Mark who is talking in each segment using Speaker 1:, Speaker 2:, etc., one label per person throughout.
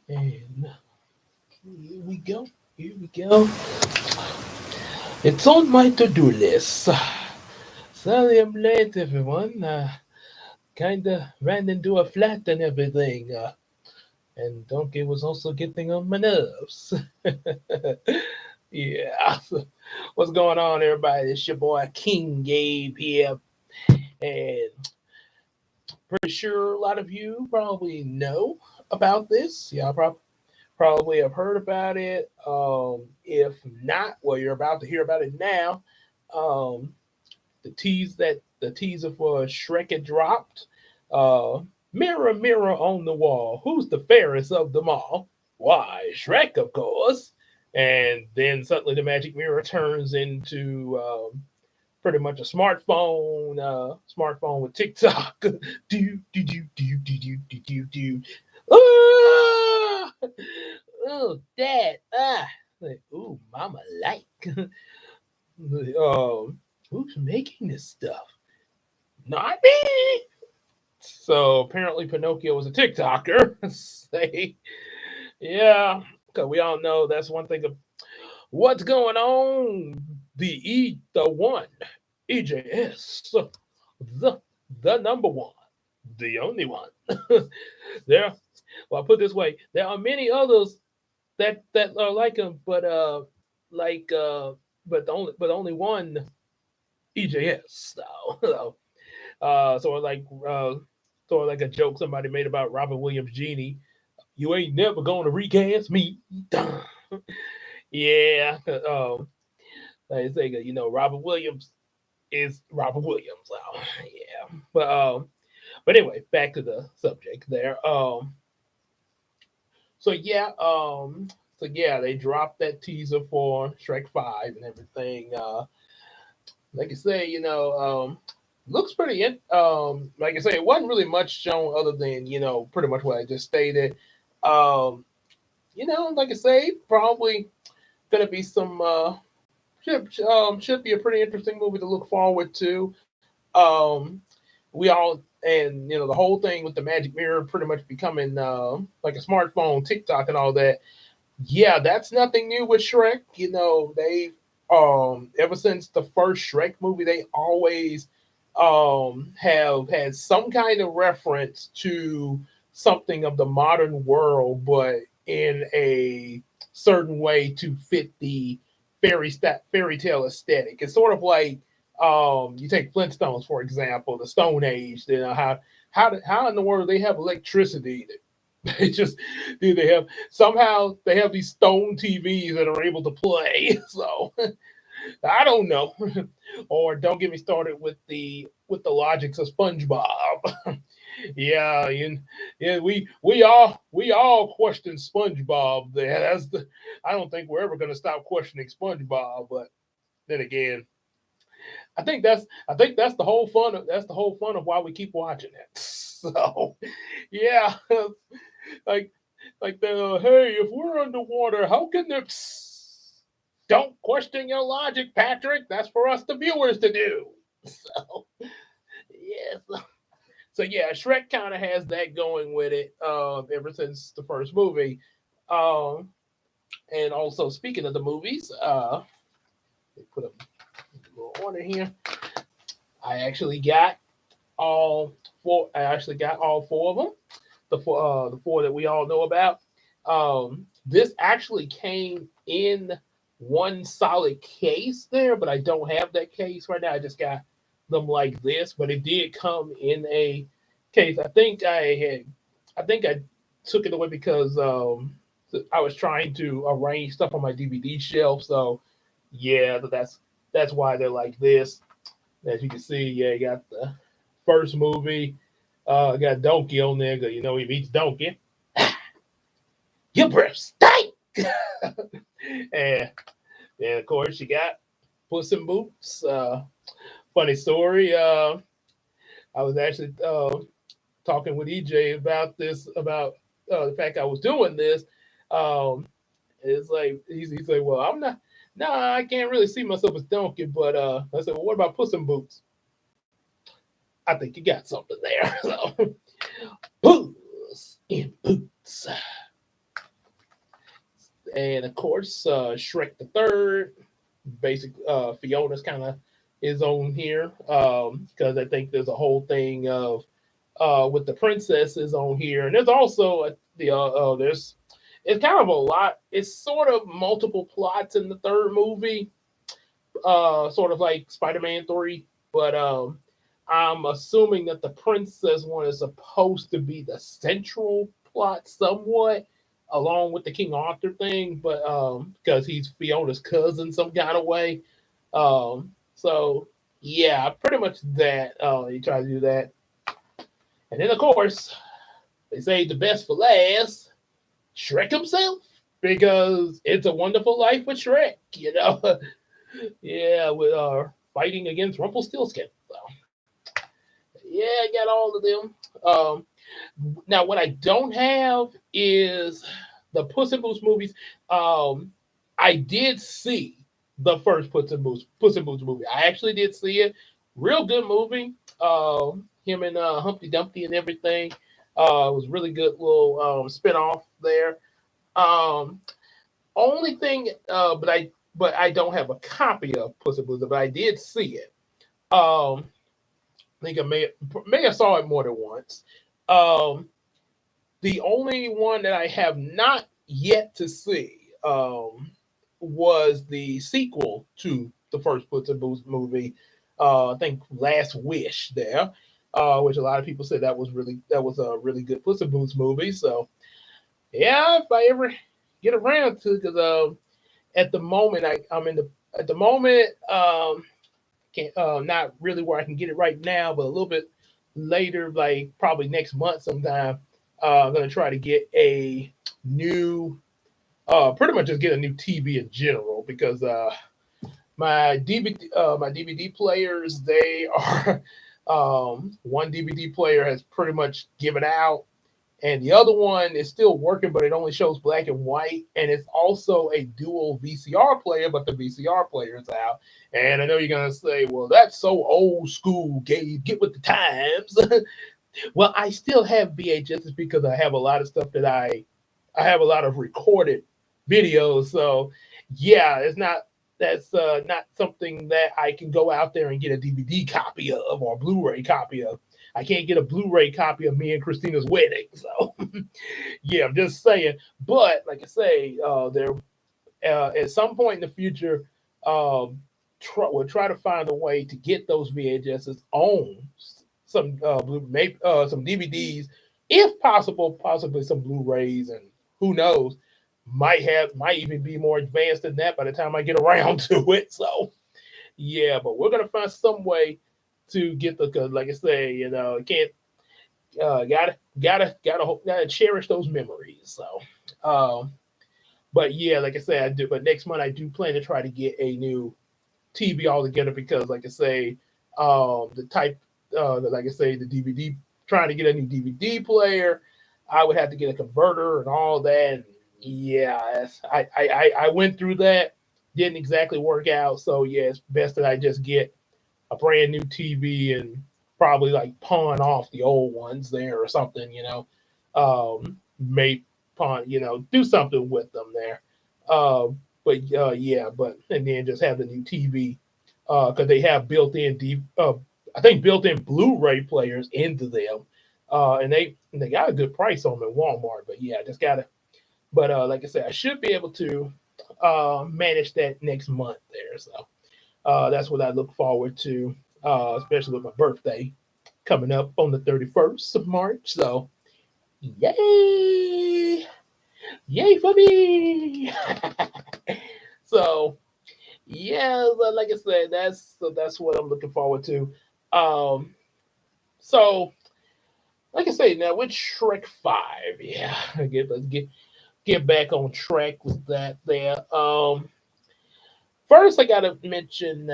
Speaker 1: And here we go. Here we go. It's on my to-do list. Sorry I'm late, everyone. Kinda ran into a flat and everything. And Donkey was also getting on my nerves. Yeah. What's going on, everybody? It's your boy King Gabe here. And pretty sure a lot of you probably know about this. Yeah, probably have heard about it. If not, well, you're about to hear about it now. Um, the teaser for Shrek had dropped. Uh, Mirror, mirror on the wall, who's the fairest of them all? Why, Shrek, of course. And then suddenly the magic mirror turns into pretty much a smartphone with TikTok. do do do do do do do do do. Ah! Oh, Dad! Ah, like, ooh, Mama like. Who's making this stuff? Not me. So apparently Pinocchio was a TikToker. Say, yeah, because we all know that's one thing of what's going on. The one, EJS, the the number one, the only one. there, well, I put it this way: there are many others that are like him, like but only one EJS. So, sort of like a joke somebody made about Robin Williams' Genie. You ain't never gonna recast me. Yeah. Like I say, Robin Williams is Robin Williams. So, yeah. But anyway, back to the subject there. So yeah, they dropped that teaser for Shrek 5 and everything. Like I say, looks pretty. Like I say, it wasn't really much shown other than pretty much what I just stated. Um, like I say, probably gonna be some should be a pretty interesting movie to look forward to. Um, we all and the whole thing with the magic mirror pretty much becoming like a smartphone, TikTok, and all that. Yeah, that's nothing new with Shrek. They ever since the first Shrek movie, they always have had some kind of reference to something of the modern world, but in a certain way to fit the fairy tale aesthetic. It's sort of like you take Flintstones for example, the Stone Age. How in the world they have electricity? They just do they have somehow they have these stone TVs that are able to play. So I don't know. Or don't get me started with the logics of SpongeBob. Yeah, yeah, we all question SpongeBob. There, I don't think we're ever going to stop questioning SpongeBob. But then again, I think that's the whole fun. That's the whole fun of why we keep watching it. So yeah, like the hey, if we're underwater, how can the don't question your logic, Patrick. That's for us, the viewers, to do. So yes. So yeah, Shrek kind of has that going with it ever since the first movie. Um, and also speaking of the movies, they put a little order here. I actually got all four. I actually got all four of them. The four that we all know about. This actually came in one solid case there, but I don't have that case right now. I just got them like this, but it did come in a case. I think I took it away because I was trying to arrange stuff on my DVD shelf. So yeah, that's why they're like this. As you can see, yeah, you got the first movie. Got Donkey on there because he eats Donkey. Your breath stink. and and of course you got Puss in Boots. Funny story. I was actually talking with EJ about this about the fact I was doing this. Um, it's like he's like, well, I'm not. No, I can't really see myself as Donkey, but I said, well, what about Puss in Boots? I think you got something there. So, Puss in Boots. and of course Shrek the Third. Basic Fiona's kind of is on here because I think there's a whole thing of with the princesses on here, and there's also there's it's kind of a lot. It's sort of multiple plots in the third movie, sort of like Spider-Man 3, but I'm assuming that the princess one is supposed to be the central plot somewhat, along with the King Arthur thing, but because he's Fiona's cousin some kind of way. So yeah, pretty much that. He tries to do that, and then of course they say the best for last, Shrek himself, because it's a Wonderful Life with Shrek. Yeah, with fighting against Rumpelstiltskin. So yeah, I got all of them. Now, what I don't have is the Puss in Boots movies. Um, I did see the first Puss in Boots movie. I actually did see it. Real good movie. Him and Humpty Dumpty and everything. It was really good little spinoff there. Um, Only thing, but I don't have a copy of Puss in Boots, but I did see it. I think I may have saw it more than once. Um, the only one that I have not yet to see was the sequel to the first Puss in Boots movie. I think Last Wish there, which a lot of people said that was a really good Puss in Boots movie. So yeah, if I ever get around to, because at the moment I'm in the at the moment can't not really where I can get it right now, but a little bit later, like probably next month sometime. I'm gonna try to get a new, pretty much just get a new TV in general because my DVD players they are one DVD player has pretty much given out, and the other one is still working, but it only shows black and white, and it's also a dual VCR player, but the VCR player is out. And I know you're gonna say, "Well, that's so old school, Gabe. Get with the times." Well, I still have VHS because I have a lot of stuff that I have a lot of recorded videos. So yeah, it's not that's not something that I can go out there and get a DVD copy of or a Blu-ray copy of. I can't get a Blu-ray copy of me and Christina's wedding. So yeah, I'm just saying. But like I say, there at some point in the future, um, we'll try to find a way to get those VHSs on some maybe some DVDs, if possible, possibly some Blu-rays, and who knows, might even be more advanced than that by the time I get around to it. So yeah, but we're gonna find some way to get the, cause like I say, can't gotta cherish those memories. So um, but yeah, like I said, I do. But next month I do plan to try to get a new TV altogether because, like I say, the type, like I say, the DVD, trying to get a new DVD player, I would have to get a converter and all that. And yeah, I went through that, didn't exactly work out. So yeah, it's best that I just get a brand new TV and probably like pawn off the old ones there or something, make pawn, do something with them there. But yeah, but and then just have the new TV because they have I think built-in Blu-ray players into them, and they got a good price on them at Walmart. But yeah, I just gotta. But like I said, I should be able to manage that next month there. So that's what I look forward to, especially with my birthday coming up on the 31st of March. So yay! Yay for me! So yeah, like I said, that's what I'm looking forward to. Um, so like I say, now with Shrek 5, yeah, let's get back on track with that there. First I gotta mention,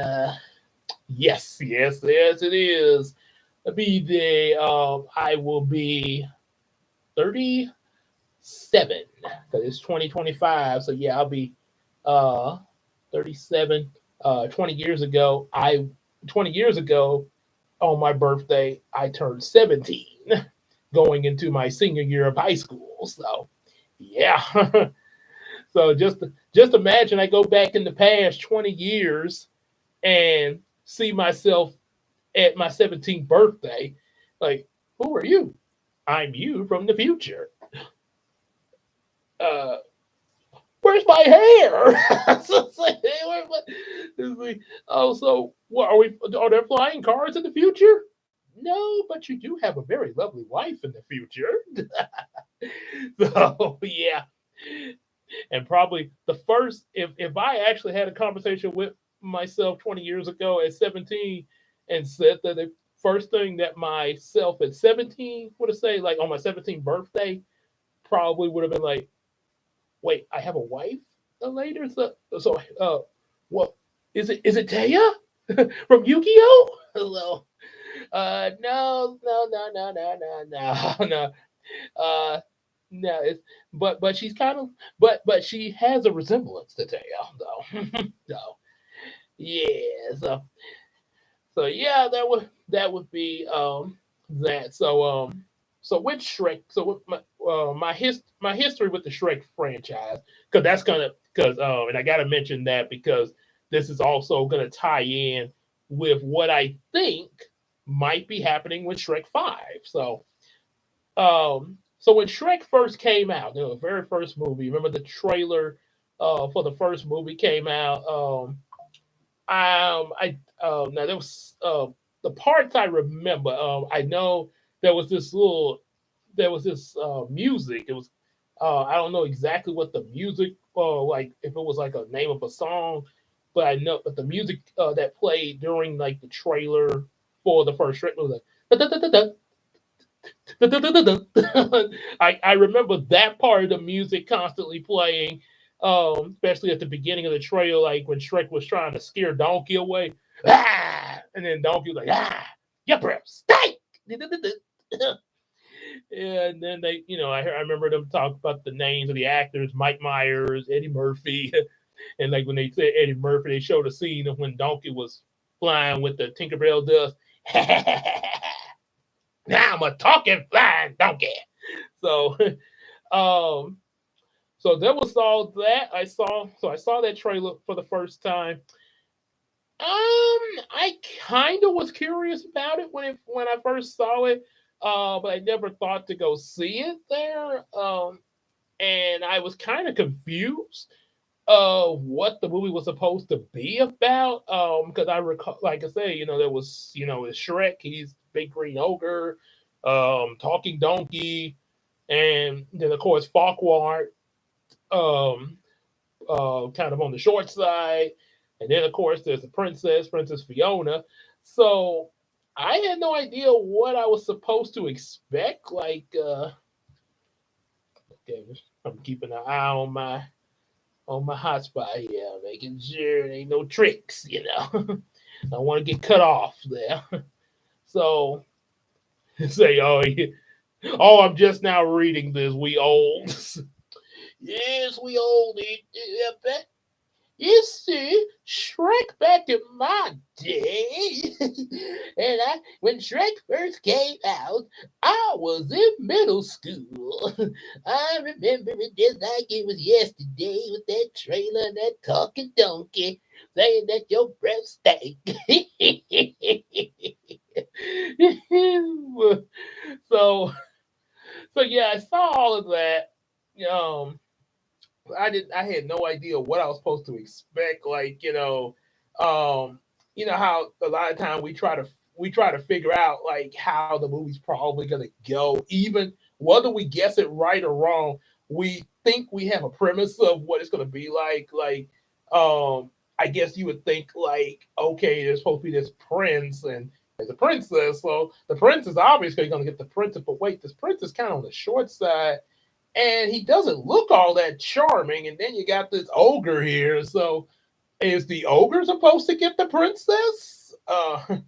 Speaker 1: yes, it is. Be the I will be 37 because it's 2025. So yeah, I'll be uh 37. 20 years ago, I 20 years ago on my birthday, I turned 17, going into my senior year of high school. So yeah. So just imagine I go back in the past 20 years and see myself at my 17th birthday. Like, who are you? I'm you from the future. Uh, where's my hair? So it's like, hey, it's like, oh, so what are we? Are there flying cars in the future? No, but you do have a very lovely wife in the future. So yeah, and probably the first, if I actually had a conversation with myself 20 years ago at 17 and said that the first thing that myself at 17 would have said, like on my 17th birthday, probably would have been like, wait, I have a wife later? So what is it Taya from Yu-Gi-Oh? Hello. No, no, no, no, no, no, no, no. Uh, no, it's but she's kind of but she has a resemblance to Taya though. So yeah, so yeah, that would be that. So with Shrek, so with my history with the Shrek franchise, because that's gonna because and I gotta mention that because this is also gonna tie in with what I think might be happening with Shrek 5. So when Shrek first came out, the very first movie, remember the trailer for the first movie came out. I now there was the parts I remember. I know there was this little there was this music. It was I don't know exactly what the music like if it was like a name of a song, but I know but the music that played during like the trailer for the first Shrek was like I remember that part of the music constantly playing, especially at the beginning of the trailer, like when Shrek was trying to scare Donkey away. And then Donkey was like, your breath stink. And then I remember them talk about the names of the actors, Mike Myers, Eddie Murphy. And like when they said Eddie Murphy, they showed a scene of when Donkey was flying with the Tinkerbell dust. Now I'm a talking flying donkey. So, um, so there was all that I saw. So I saw that trailer for the first time. I kind of was curious about it when I first saw it, but I never thought to go see it there. And I was kind of confused what the movie was supposed to be about. Because I recall, like I say, there was it's Shrek. He's big green ogre, talking donkey, and then of course Farquaad, um, kind of on the short side, and then of course there's the Princess Fiona. So I had no idea what I was supposed to expect. Like, okay, I'm keeping an eye on my hotspot here, making sure there ain't no tricks. I want to get cut off there. So say, oh, I'm just now reading this. We old. Yes, we old. You see, Shrek back in my day, and when Shrek first came out, I was in middle school. I remember it just like it was yesterday with that trailer and that talking donkey saying that your breath stank. so, so yeah, I saw all of that. Um, I had no idea what I was supposed to expect. Like, how a lot of time we try to figure out like how the movie's probably gonna go. Even whether we guess it right or wrong, we think we have a premise of what it's gonna be like. Like, I guess you would think like, okay, there's supposed to be this prince and there's a princess, so the prince is obviously gonna get the princess. But wait, this prince is kind of on the short side and he doesn't look all that charming. And then you got this ogre here. So is the ogre supposed to get the princess? I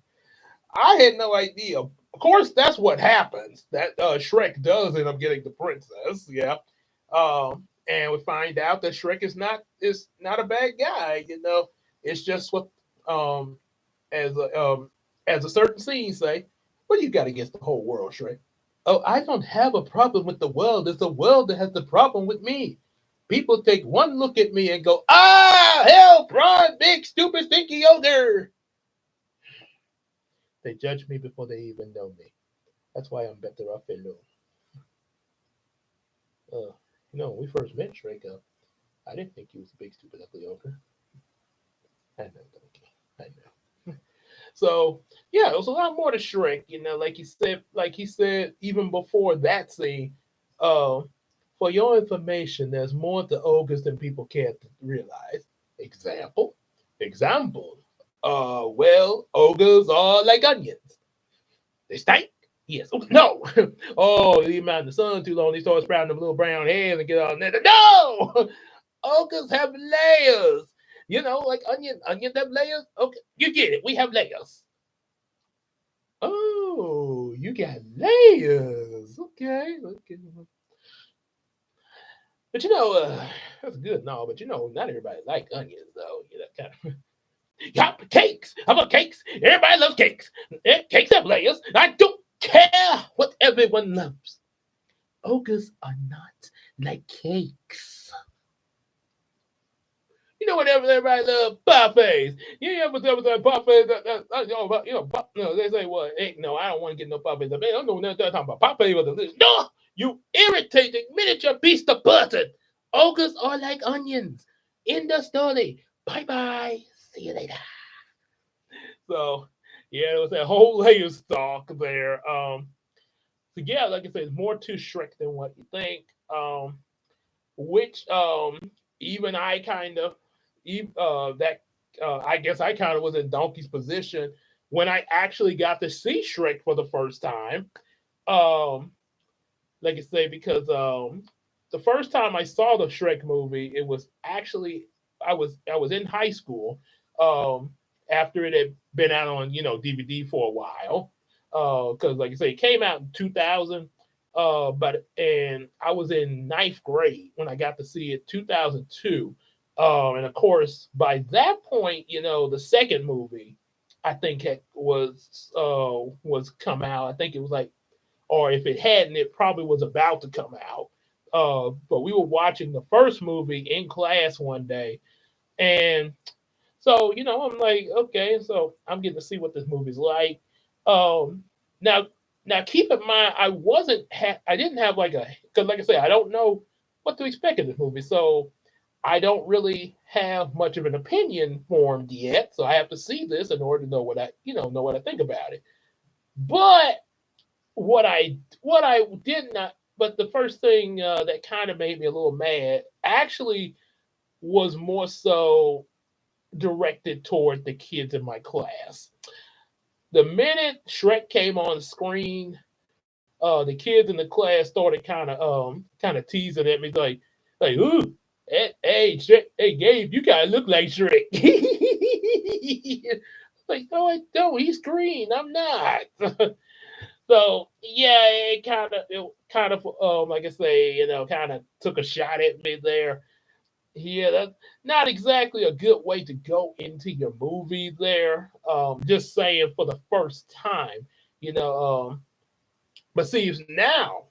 Speaker 1: had no idea. Of course, that's what happens. That Shrek does end up getting the princess. Yeah. And we find out that Shrek is not a bad guy. It's just what um as a certain scene say. What do you got against the whole world, Shrek? Oh, I don't have a problem with the world. It's the world that has the problem with me. People take one look at me and go, ah, hell, Ron, big, stupid, stinky ogre. They judge me before they even know me. That's why I'm better off alone. When we first met Shrek, I didn't think he was a big, stupid, ugly ogre. I know, Donkey. I know. So yeah, it was a lot more to Shrek. Like he said, even bore that scene. Uh, for your information, there's more to ogres than people care to realize. Example, example. Well, ogres are like onions. They stink. Yes. Oh, no. Oh, leave them out in the sun too long. They start sprouting them little brown hairs and get all that. No. Ogres have layers. Like onion. Onions have layers. Okay, you get it. We have layers. Oh, you got layers. Okay. Okay. But that's good and all. But not everybody like onions though. Kind of. Yeah, cakes. How about cakes? Everybody loves cakes. Cakes have layers. I don't care what everyone loves. Ogres are not like cakes. Whatever everybody loves parfaits. You ever tell me that parfaits? They say, well, hey, no, I don't want to get no parfaits. I don't know nothing talking about parfaits. No, you irritating miniature beast of burden. Ogres are like onions. In the story. Bye bye. See you later. So, yeah, there was that whole layer stalk there. So yeah, like I said, it's more to Shrek than what you think. Which even I kind of, that I guess I kind of was in Donkey's position when I actually got to see Shrek for the first time. Um, like I say, because the first time I saw the Shrek movie, it was actually I was in high school. Um, After it had been out on DVD for a while, because like I say, it came out in 2000. And I was in ninth grade when I got to see it, 2002. And of course, by that point, the second movie I think was come out. I think it was like, or if it hadn't, it probably was about to come out. But we were watching the first movie in class one day, and so I'm like, okay, so I'm getting to see what this movie's like. Um, now, now keep in mind, I didn't have like a, because like I said, I don't know what to expect of this movie, so I don't really have much of an opinion formed yet. So I have to see this in order to know what I think about it. But what I did not, but the first thing that kind of made me a little mad actually was more so directed toward the kids in my class. The minute Shrek came on screen, the kids in the class started kind of teasing at me like, ooh, hey Shrek, hey Gabe, you kind of look like Shrek. Like, no, I don't. He's green. I'm not. So yeah, it kind of like I say, kind of took a shot at me there. Yeah, that's not exactly a good way to go into your movie there. Just saying for the first time, you know. But see, now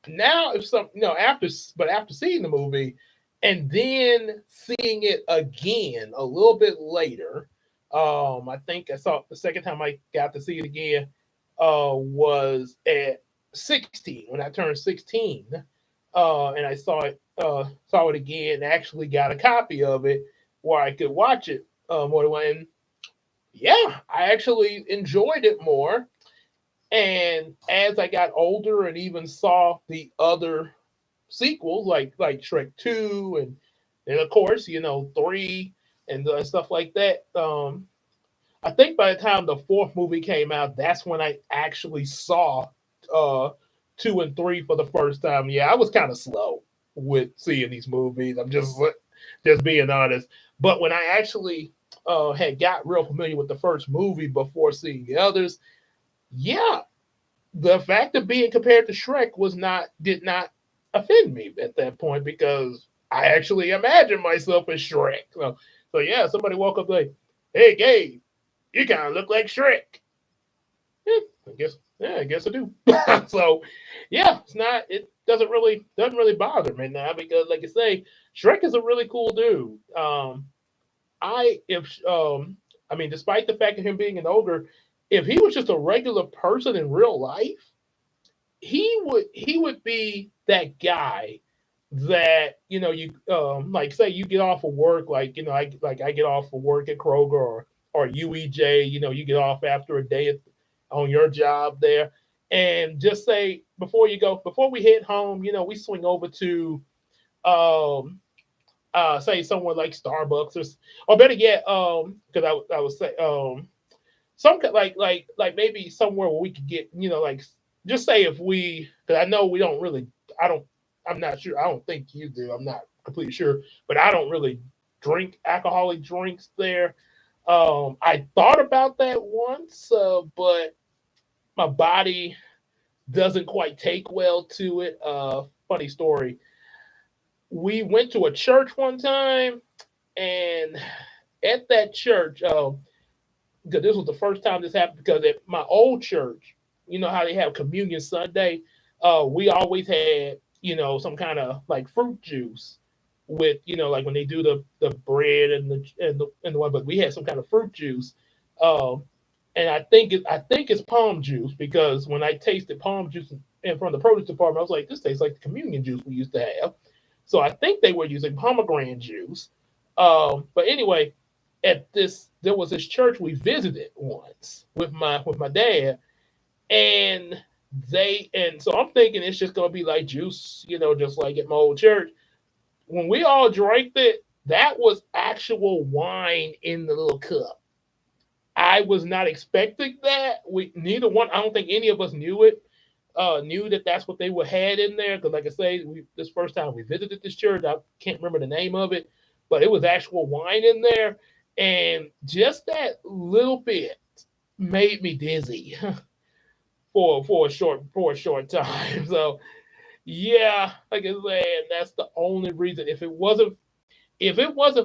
Speaker 1: if some, after seeing the movie and then seeing it again a little bit later, I think I saw it the second time I got to see it again, was at 16 when I turned 16, and I saw it again. Actually, got a copy of it where I could watch it more than one. And yeah, I actually enjoyed it more. And as I got older and even saw the other sequels like Shrek 2 and of course, 3 and stuff like that. I think by the time the fourth movie came out, that's when I actually saw uh 2 and 3 for the first time. Yeah, I was kind of slow with seeing these movies. I'm just being honest. But when I actually had got real familiar with the first movie before seeing the others, yeah, the fact of being compared to Shrek did not offend me at that point because I actually imagined myself as Shrek. So yeah, somebody walk up like, "Hey, Gabe, you kind of look like Shrek." Yeah, I guess I do. So yeah, it's not it. doesn't really bother me now because, like I say, Shrek is a really cool dude. I if I mean, despite the fact of him being an ogre, if he was just a regular person in real life, he would be that guy that you like say you get off of work, like I get off of work at Kroger or UEJ, you get off after a day on your job there, and just say before we head home, we swing over to um say somewhere like Starbucks or better yet, because I would say like maybe somewhere where we could get like just say if we because I know we don't really I don't I'm not sure I don't think you do I'm not completely sure but I don't really drink alcoholic drinks there. I thought about that once, but my body doesn't quite take well to it. Funny story, we went to a church one time, and at that church, because this was the first time this happened, because at my old church, you know how they have communion Sunday, we always had some kind of like fruit juice with like when they do the bread and the one, but we had some kind of fruit juice. um and I think it's palm juice, because when I tasted palm juice in front of the produce department, I was like, this tastes like the communion juice we used to have. So I think they were using pomegranate juice. But anyway, there was this church we visited once with my dad, and so I'm thinking it's just gonna be like juice, just like at my old church. When we all drank it, that was actual wine in the little cup. I was not expecting that. We neither one. I don't think any of us knew it. Knew that that's what they were had in there. Because, like I say, this first time we visited this church, I can't remember the name of it, but it was actual wine in there, and just that little bit made me dizzy for a short time. So yeah, like I said, that's the only reason. If it wasn't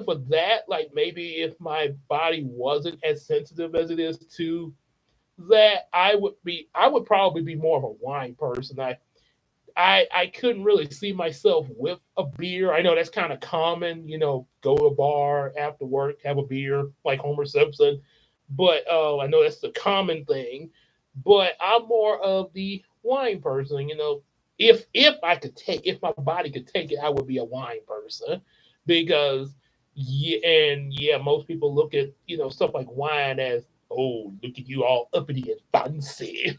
Speaker 1: for that, like maybe if my body wasn't as sensitive as it is to that, I would probably be more of a wine person. I couldn't really see myself with a beer. I know that's kind of common, go to a bar after work, have a beer like Homer Simpson. But I know that's the common thing. But I'm more of the wine person. If my body could take it, I would be a wine person, because yeah, most people look at stuff like wine as, oh, look at you all uppity and fancy.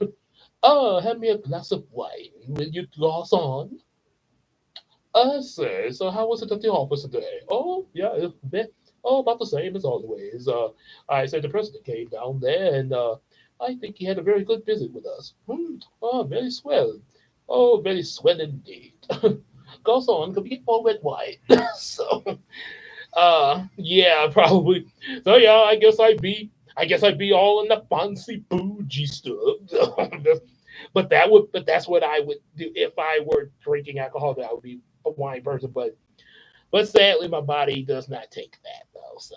Speaker 1: Oh, have me a glass of wine with your glass on. I say, so how was it at the office today? Oh, yeah, about the same as always. I said the president came down there, and I think he had a very good visit with us. Oh, very swell. Oh, very swell indeed. Goes on, could we get more red wine? So, yeah, probably. So yeah, I guess I'd be all in the fancy bougie stuff. But that's what I would do if I were drinking alcohol. That I would be a wine person. But sadly, my body does not take that though. So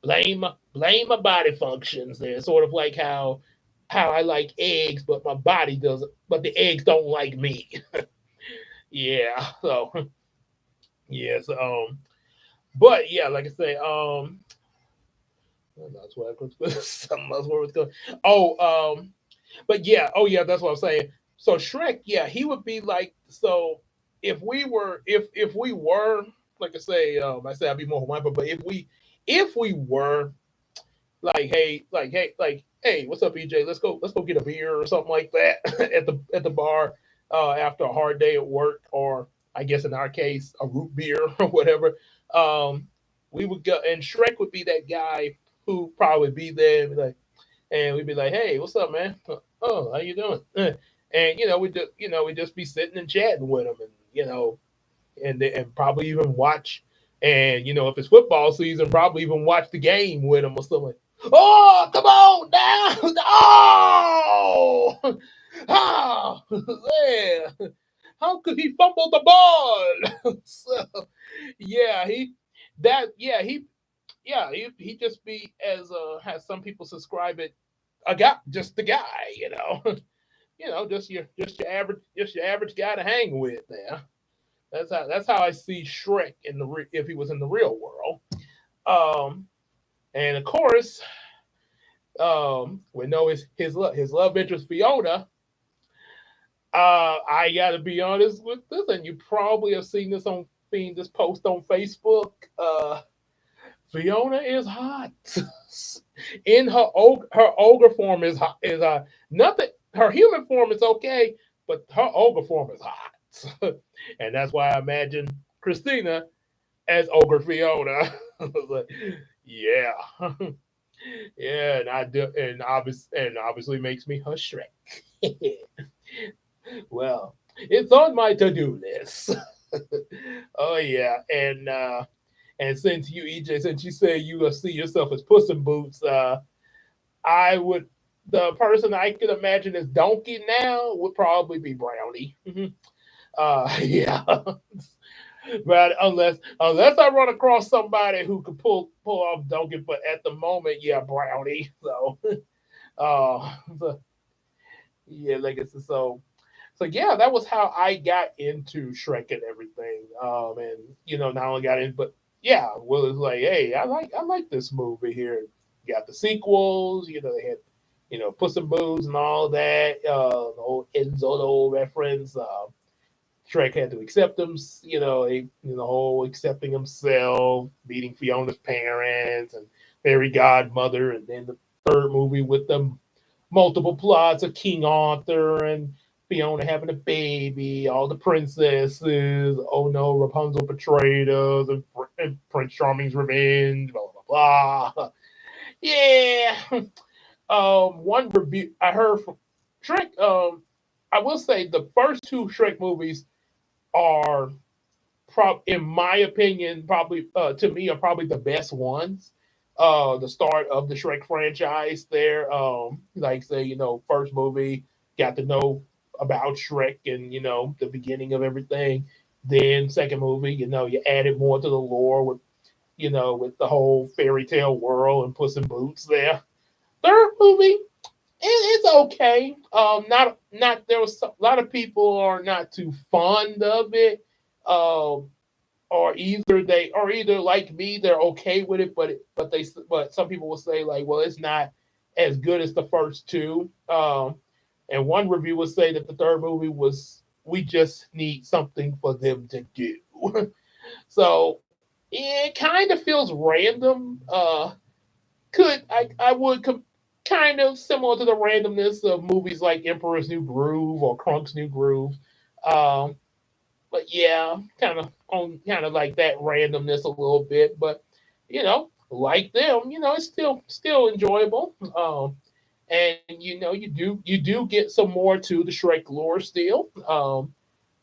Speaker 1: blame my body functions. There, sort of like how I like eggs, but my body doesn't. But the eggs don't like me. Yeah. So yes. But yeah, like I say, that's where I could something else where it's going. Oh, but yeah, oh yeah, that's what I'm saying. So Shrek, yeah, he would be like, so if we were like I say I'd be more Hawaiian, but if we were like, hey, what's up, EJ? Let's go get a beer or something like that at the bar after a hard day at work, or I guess in our case a root beer or whatever. Um, we would go, and Shrek would be that guy who probably be there and we'd be like, hey, what's up, man? Oh, how you doing? And we'd just be sitting and chatting with him, and and probably even watch. And if it's football season, probably even watch the game with him or something. Oh, come on down! Oh, oh, yeah. How could he fumble the ball? So, yeah, he just be as some people subscribe it, a guy, just the guy. just your average guy to hang with there. That's how I see Shrek if he was in the real world. Um, and of course, we know his love interest Fiona. I gotta be honest with this, and you probably have seen this post on Facebook. Fiona is hot. In her ogre form is nothing. Her human form is okay, but her ogre form is hot, and that's why I imagine Christina as ogre Fiona. I was like, yeah, yeah, and I do, and obviously makes me her Shrek. Well, it's on my to-do list. Oh yeah, and since you EJ, since you say you see yourself as Puss in Boots, I would the person I could imagine as Donkey now would probably be Brownie. Yeah, but unless I run across somebody who could pull off Donkey, but at the moment, yeah, Brownie. So, so yeah, like it's so yeah, that was how I got into Shrek and everything. And not only got in, but yeah, Will is like, hey, I like this movie here. You got the sequels, they had, Puss in Boots and all that. The old Enzolo reference. Shrek had to accept him, the whole accepting himself, meeting Fiona's parents and fairy godmother, and then the third movie with the multiple plots of King Arthur and Fiona having a baby, all the princesses. Oh no, Rapunzel betrayed us, and Prince Charming's revenge. Blah blah blah. Yeah. One review I heard from Shrek. I will say the first two Shrek movies are, in my opinion, probably to me are probably the best ones. The start of the Shrek franchise. There, like say, first movie got to know about Shrek and the beginning of everything. Then second movie, you added more to the lore with the whole fairy tale world and Puss in Boots. There, third movie, it's okay. Not there was a lot of people are not too fond of it. Um, or either like me, they're okay with it, but some people will say like, well, it's not as good as the first two. And one review will say that the third movie was we just need something for them to do. So it kind of feels random. Could I would kind of similar to the randomness of movies like Emperor's New Groove or Crunk's New Groove. Um, but yeah, kind of like that randomness a little bit. But like them, it's still enjoyable. And you do get some more to the Shrek lore still.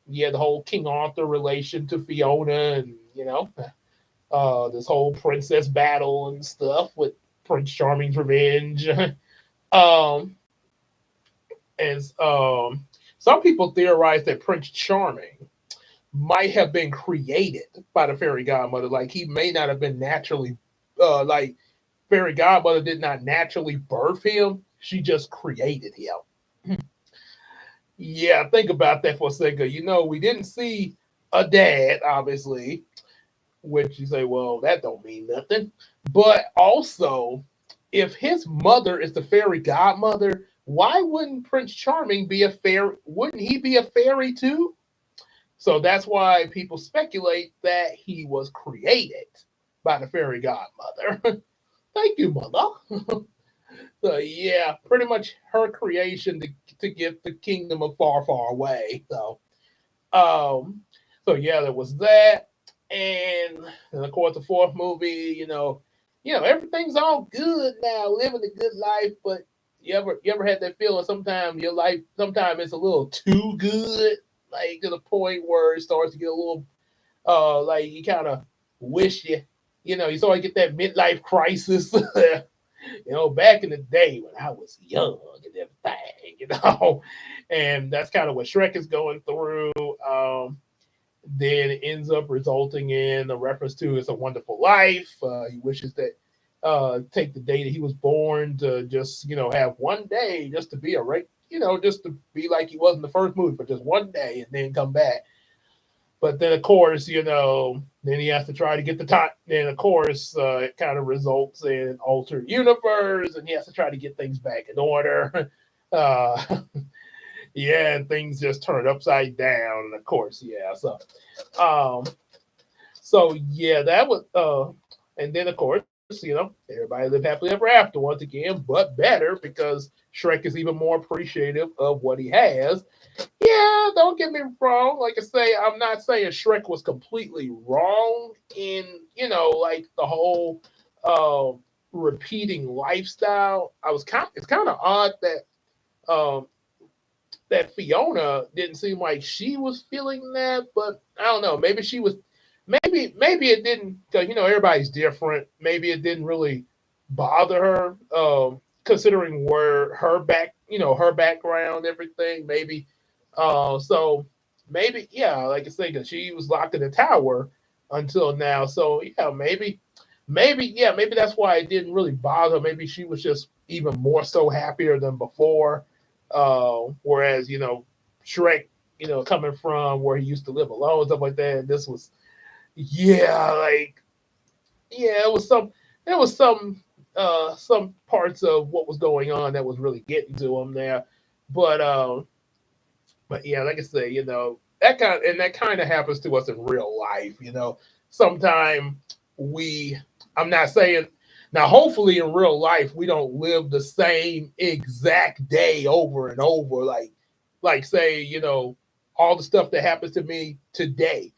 Speaker 1: Yeah, the whole King Arthur relation to Fiona, and this whole princess battle and stuff with Prince Charming's revenge. um, as some people theorize that Prince Charming might have been created by the fairy godmother. Like he may not have been naturally, like fairy godmother did not naturally birth him. She just created him. Yeah, think about that for a second. We didn't see a dad, obviously, which you say, well, that don't mean nothing. But also, if his mother is the fairy godmother, why wouldn't Prince Charming be a fairy? Wouldn't he be a fairy too? So that's why people speculate that he was created by the fairy godmother. Thank you, mother. So yeah, pretty much her creation to get the kingdom of far, far away. Um, so yeah, there was that, and of course the fourth movie. Everything's all good now, living a good life. But you ever had that feeling? Sometimes your life, sometimes it's a little too good, like to the point where it starts to get a little, like you kind of wish you sort of get that midlife crisis. Back in the day when I was young and everything, and that's kind of what Shrek is going through. Then it ends up resulting in a reference to "It's a Wonderful Life." He wishes that take the day that he was born to just have one day just to be a just to be like he was in the first movie for just one day and then come back. But then, of course, then he has to try to get the time. Then, of course, it kind of results in altered universe, and he has to try to get things back in order. Uh, yeah, and things just turn upside down. And of course, yeah. Um, yeah, that was. And then, of course, everybody live happily ever after once again, but better because Shrek is even more appreciative of what he has. Yeah, don't get me wrong. Like I say, I'm not saying Shrek was completely wrong in, like the whole uh, repeating lifestyle. It's kind of odd um, that Fiona didn't seem like she was feeling that, but I don't know. Maybe she was. Maybe it didn't. 'Cause, everybody's different. Maybe it didn't really bother her, considering where her background, everything. So maybe yeah, like I say, because she was locked in the tower until now. So yeah, maybe that's why it didn't really bother her. Maybe she was just even more so happier than before. Whereas Shrek, coming from where he used to live alone, stuff like that. This was yeah, like yeah, there was some parts of what was going on that was really getting to him there. But but yeah, like I say, that kind of happens to us in real life. Sometimes we, I'm not saying now. Hopefully, in real life, we don't live the same exact day over and over. Like say, all the stuff that happens to me today.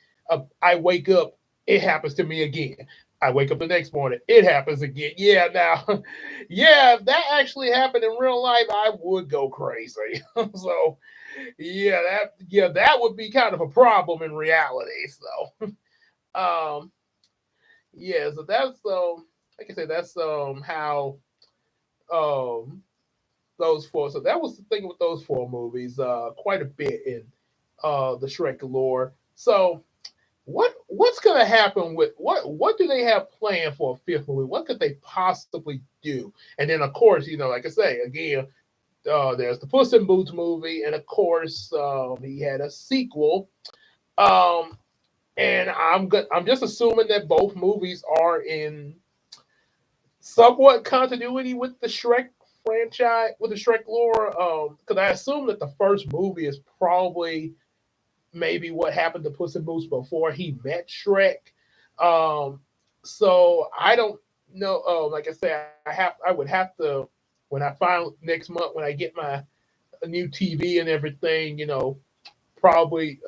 Speaker 1: I wake up, it happens to me again. I wake up the next morning, it happens again. Yeah, now, yeah, if that actually happened in real life, I would go crazy. So, that would be kind of a problem in reality. So yeah, so that's like I said, that's how um those four. So that was the thing with those four movies. Quite a bit in the Shrek lore. So what's gonna happen with what do they have planned for a fifth movie? What could they possibly do? And then of course, like I say again, there's the Puss in Boots movie, and of course, he had a sequel. Um, and I'm just assuming that both movies are in somewhat continuity with the Shrek franchise, with the Shrek lore. Because I assume that the first movie is probably maybe what happened to Puss in Boots before he met Shrek. Um, so I don't know. Like I said, I would have to when I find next month when I get my new TV and everything. Probably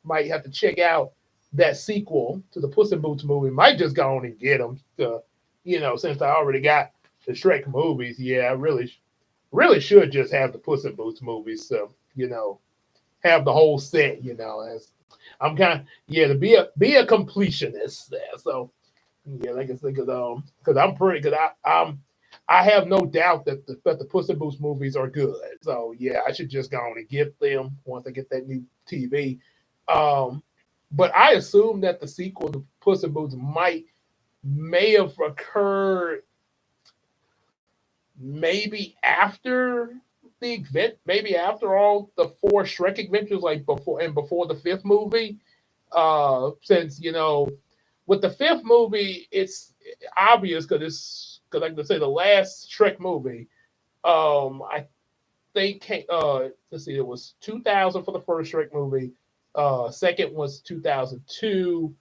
Speaker 1: might have to check out that sequel to the Puss in Boots movie. Might just go on and get them. Since I already got the Shrek movies. Yeah, I really should just have the Puss in Boots movies. So have the whole set. As I'm kind of yeah to be a completionist there. So yeah, like I said, because I'm pretty because I have no doubt that the Puss in Boots movies are good. So yeah, I should just go on and get them once I get that new TV. Um, but I assume that the sequel to Puss in Boots may have occurred maybe after the event, maybe after all the four Shrek adventures, like before the fifth movie. Since with the fifth movie, it's obvious because like I say, the last Shrek movie, I think let's see, it was 2000 for the first Shrek movie. Second was 2002.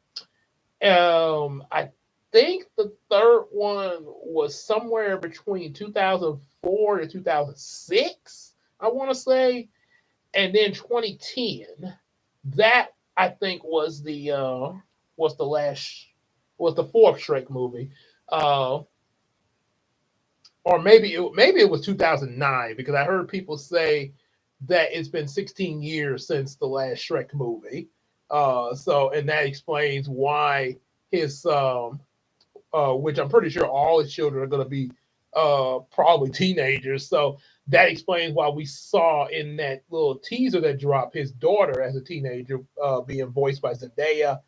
Speaker 1: I think the third one was somewhere between 2004 to 2006. I want to say, and then 2010. That I think was the last was the fourth Shrek movie, uh, or maybe it was 2009 because I heard people say that it's been 16 years since the last Shrek movie. So and that explains why his which I'm pretty sure all his children are going to be probably teenagers. So that explains why we saw in that little teaser that dropped his daughter as a teenager being voiced by Zendaya.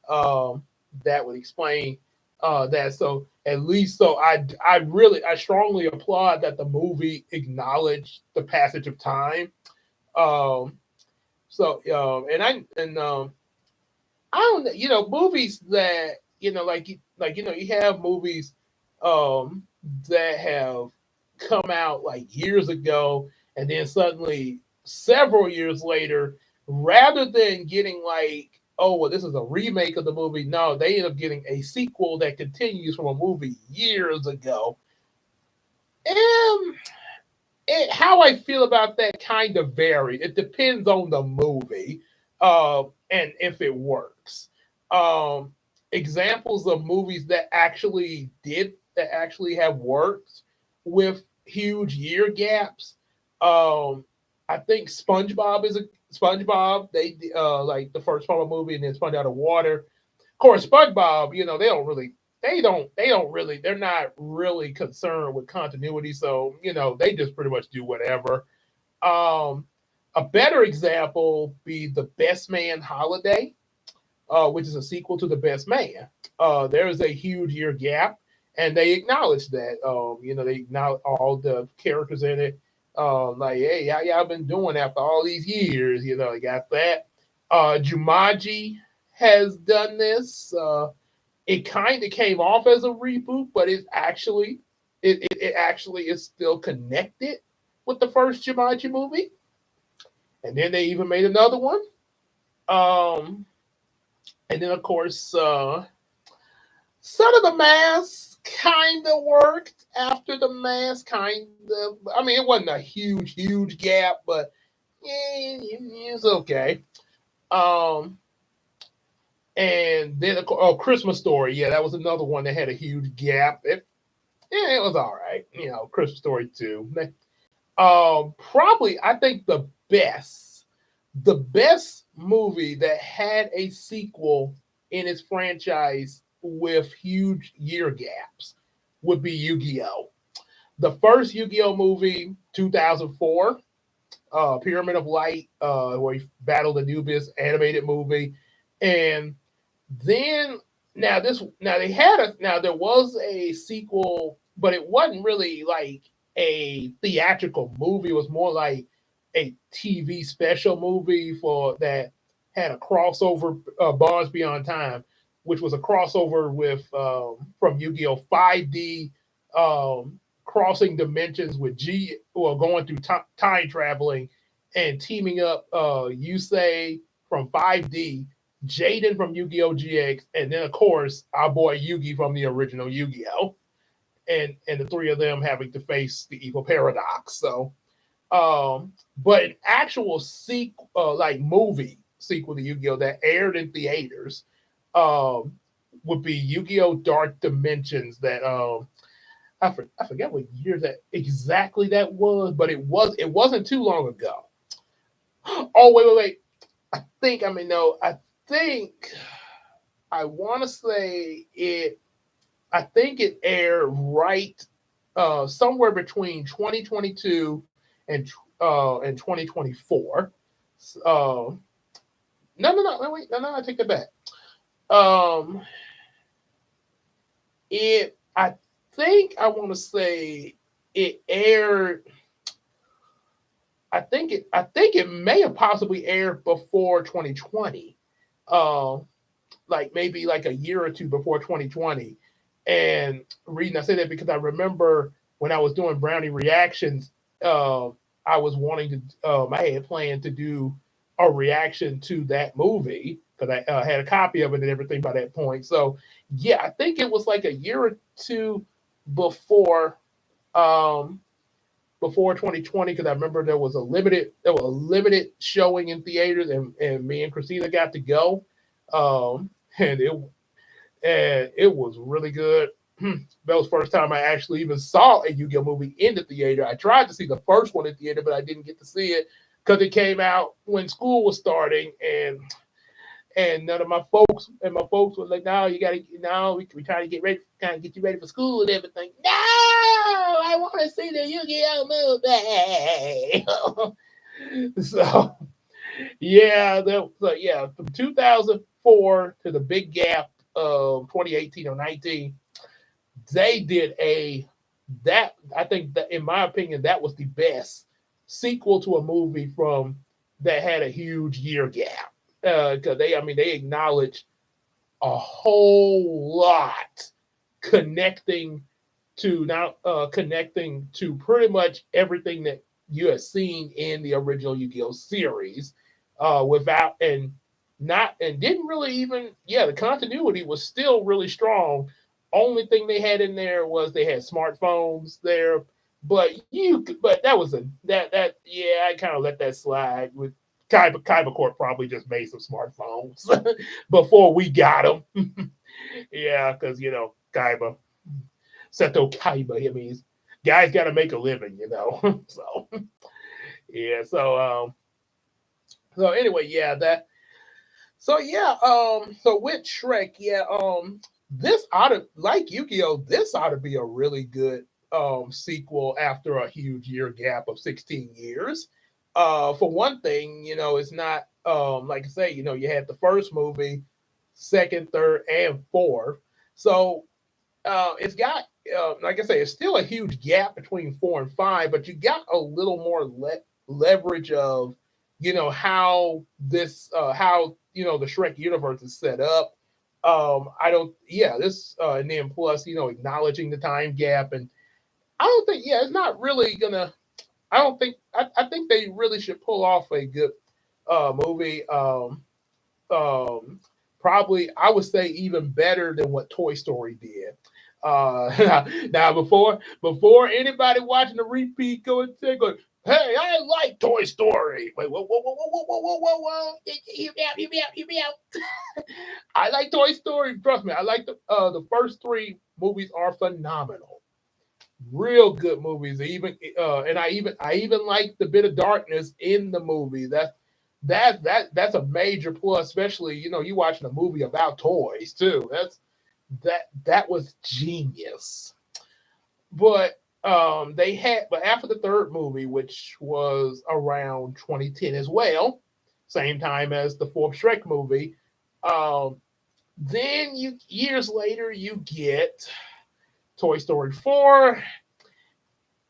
Speaker 1: Um, that would explain. That so at least so I strongly applaud that the movie acknowledged the passage of time. Um, and I don't know, movies that you have movies um that have come out like years ago, and then suddenly several years later, rather than getting like, oh well, this is a remake of the movie, no, they end up getting a sequel that continues from a movie years ago. And how I feel about that kind of vary. It depends on the movie, and if it works. Um, Examples of movies that actually have worked with huge year gaps. Um, I think SpongeBob. They like the first part of the movie, and then Sponge Out of Water. Of course, SpongeBob, they don't really they're not really concerned with continuity, so they just pretty much do whatever. Um, a better example be the Best Man Holiday, which is a sequel to the Best Man. There is a huge year gap, and they acknowledge that. They acknowledge all the characters in it. Like, hey, how y'all been doing after all these years? You got that. Jumanji has done this. It kind of came off as a reboot, but it actually is still connected with the first Jumanji movie. And then they even made another one. Um, and then of course, Son of the Mask kind of worked after the Mask. Kind of, I mean, it wasn't a huge gap, but yeah, it's okay. Um, and then Christmas Story, yeah, that was another one that had a huge gap. It was all right. Christmas Story 2. Probably, I think the best movie that had a sequel in its franchise with huge year gaps would be Yu-Gi-Oh! The first Yu-Gi-Oh! Movie, 2004, Pyramid of Light, where he battled Anubis, animated movie. And then now there was a sequel, but it wasn't really like a theatrical movie. It was more like a TV special movie for that had a crossover, Bonds Beyond Time, which was a crossover with from Yu-Gi-Oh 5D, crossing dimensions with going through time traveling and teaming up Yusei from 5D, Jaden from Yu-Gi-Oh! GX, and then of course our boy Yugi from the original Yu-Gi-Oh! And the three of them having to face the evil paradox. But an actual sequel, like movie sequel to Yu-Gi-Oh! That aired in theaters, um, would be Yu-Gi-Oh! Dark Dimensions. That I forget what year that exactly that was, but it wasn't too long ago. Oh wait. I think I want to say it. I think it aired right somewhere between 2022 and 2024. No, wait, no, I take that back. Um, I think I want to say it aired. I think it may have possibly aired before 2020. Uh, like maybe like a year or two before 2020. And reading, I say that because I remember when I was doing Brownie reactions, uh, I was wanting to, I had planned to do a reaction to that movie because I had a copy of it and everything by that point. So yeah, I think it was like a year or two before um, before 2020 because I remember there was a limited showing in theaters, and me and Christina got to go, and it was really good. That was the first time I actually even saw a Yu-Gi-Oh movie in the theater. I tried to see the first one in theater, but I didn't get to see it because it came out when school was starting, and none of my folks was like, "No, you gotta, no, we trying to get ready, kind of get you ready for school and everything." No, I want to see the Yu-Gi-Oh movie. So yeah, from 2004 to the big gap. of 2018 or 19, they did a that I think that in my opinion that was the best sequel to a movie from that had a huge year gap. Because they, I mean, they acknowledged a whole lot connecting to now connecting to pretty much everything that you have seen in the original Yu-Gi-Oh series, without and not and didn't really even, yeah, the continuity was still really strong. Only thing they had in there was they had smartphones there, but that was a that yeah, I kind of let that slide with Kaiba Corp probably just made some smartphones before we got them. Yeah, because Kaiba, Seto Kaiba. I mean, guys got to make a living, so yeah, so anyway, yeah, that. So yeah, so with Shrek, yeah, this ought to like Yu-Gi-Oh, this ought to be a really good sequel after a huge year gap of 16 years. For one thing, it's not like I say, you had the first movie, second, third, and fourth. So it's got like I say, it's still a huge gap between four and five, but you got a little more leverage of how this how the Shrek universe is set up. I don't yeah this and then plus acknowledging the time gap, and I don't think, yeah, it's not really gonna. I don't think I think they really should pull off a good movie. Um, Probably I would say even better than what Toy Story did. Now before anybody watching the repeat go and say, go, hey, I like Toy Story. Wait, whoa. Hear me out. I like Toy Story. Trust me, I like the first three movies are phenomenal, real good movies. Even and I even like the bit of darkness in the movie. That's a major plus, especially you watching a movie about toys too. That was genius. But but after the third movie, which was around 2010 as well, same time as the fourth Shrek movie, um, then you years later you get Toy Story 4.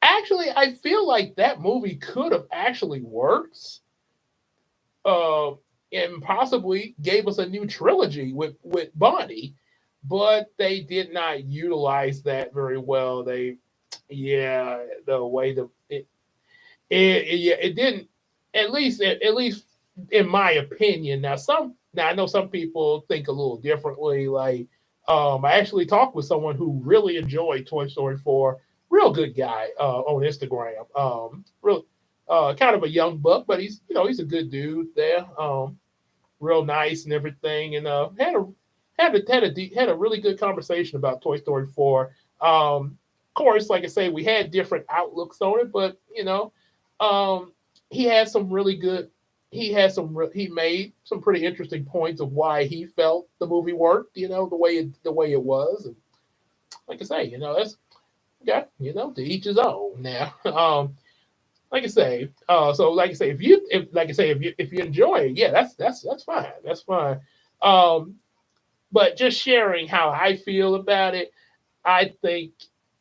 Speaker 1: Actually, I feel like that movie could have actually worked, uh, and possibly gave us a new trilogy with Bonnie, but they did not utilize that very well. Yeah, the way yeah, it didn't. At least in my opinion. Now I know some people think a little differently. Like, I actually talked with someone who really enjoyed Toy Story 4. Real good guy on Instagram. Real kind of a young buck, but he's a good dude there. Real nice and everything, and had a really good conversation about Toy Story 4. Of course, like I say, we had different outlooks on it, but um, he had some really good. He made some pretty interesting points of why he felt the movie worked. The way it was, and like I say, that's okay. To each his own. Now, like I say, so like I say, if you enjoy it, yeah, that's fine. That's fine. Um, but just sharing how I feel about it, I think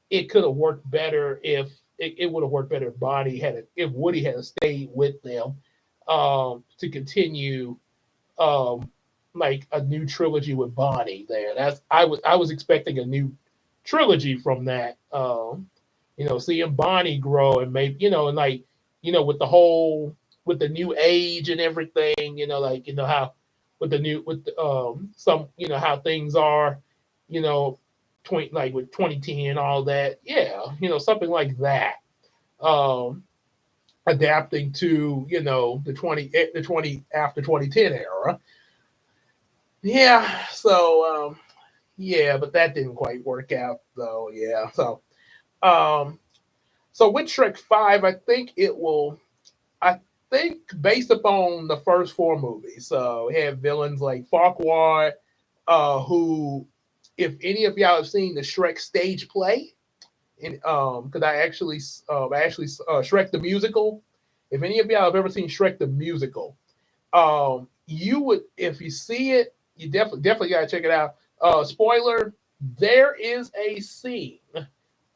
Speaker 1: it could have worked better if it would have worked better if Woody had stayed with them to continue um, like a new trilogy with Bonnie. There, I was expecting a new trilogy from that. Seeing Bonnie grow and maybe and like with the whole with the new age and everything. Like how with some how things are. You know, 2010 all that. Yeah, something like that. Um, Adapting to the 20 after 2010 era. Yeah, so yeah, but that didn't quite work out though. Yeah, um, so with Shrek 5, I think based upon the first four movies, so we have villains like Farquaad, who, if any of y'all have seen the Shrek stage play, and because Shrek the musical, if any of y'all have ever seen Shrek the musical, you would, if you see it, you definitely gotta check it out. Spoiler: there is a scene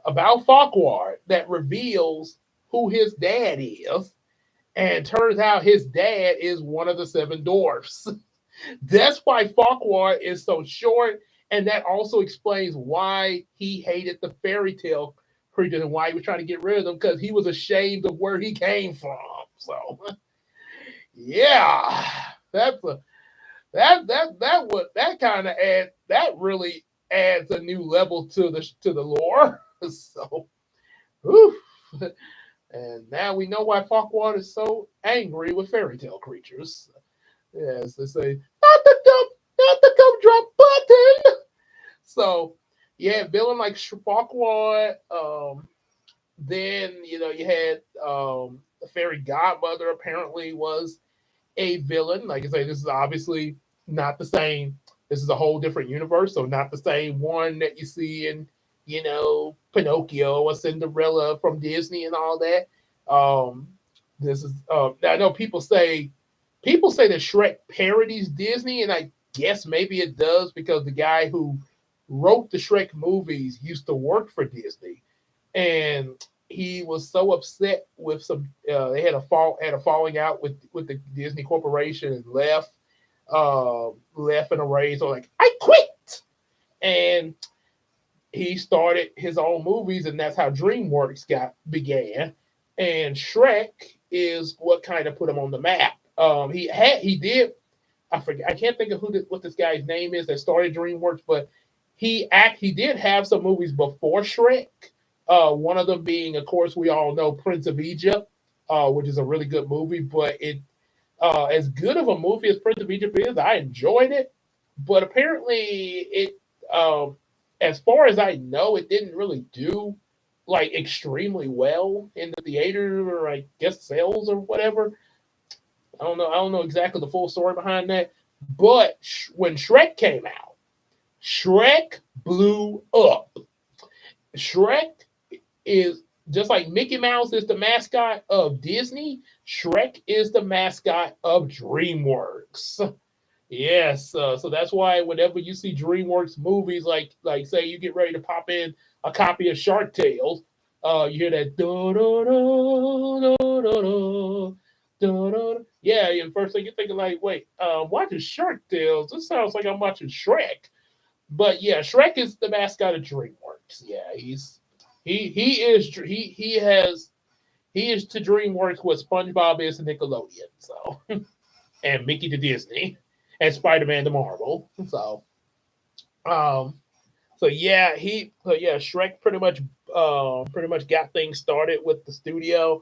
Speaker 1: about Farquaad that reveals who his dad is, and turns out his dad is one of the seven dwarfs. That's why Farquaad is so short, and that also explains why he hated the fairy tale creatures and why he was trying to get rid of them because he was ashamed of where he came from. So, yeah, that's a that kind of add that really adds a new level to the lore. So, whew. And now we know why Farquaad is so angry with fairy tale creatures. Yes, they say not the gum drop button. So, yeah, villain like Farquaad. Then you had the fairy godmother. Apparently, was a villain. Like I say, this is obviously not the same. This is a whole different universe, so not the same one that you see in Pinocchio or Cinderella from Disney and all that. This is I know people say that Shrek parodies Disney, and I guess maybe it does because the guy who wrote the Shrek movies used to work for Disney, and he was so upset with some. They had a falling out with the Disney Corporation and left in a rage. So like I quit, and he started his own movies, and that's how DreamWorks got began. And Shrek is what kind of put him on the map. He did. I forget. I can't think of what this guy's name is that started DreamWorks, but he did have some movies before Shrek. One of them being, of course, we all know Prince of Egypt, which is a really good movie. But it as good of a movie as Prince of Egypt is, I enjoyed it. But apparently, um, as far as I know, it didn't really do like extremely well in the theater or I guess sales or whatever. I don't know exactly the full story behind that. But when Shrek came out, Shrek blew up. Shrek is just like Mickey Mouse is the mascot of Disney. Shrek is the mascot of DreamWorks. Yes, so that's why whenever you see DreamWorks movies, like say you get ready to pop in a copy of Shark Tales, you hear that da da da da da da da. Yeah, and first thing you're thinking like, wait, watching Shark Tales? This sounds like I'm watching Shrek. But yeah, Shrek is the mascot of DreamWorks. Yeah, he is he is to DreamWorks what SpongeBob is to Nickelodeon. So and Mickey to Disney and Spider Man to Marvel. Um so yeah, Shrek pretty much got things started with the studio.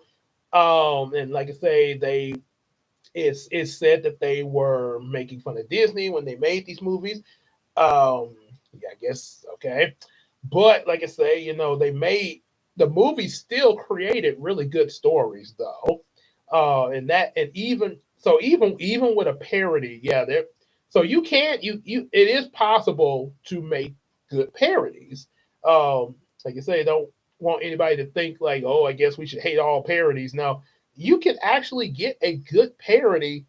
Speaker 1: And like I say, it's said that they were making fun of Disney when they made these movies. Yeah, I guess okay. But like I say, they made the movie still created really good stories though. And even with a parody, yeah, there so you can you it is possible to make good parodies. Like I say, I don't want anybody to think like, oh, I guess we should hate all parodies. No, you can actually get a good parody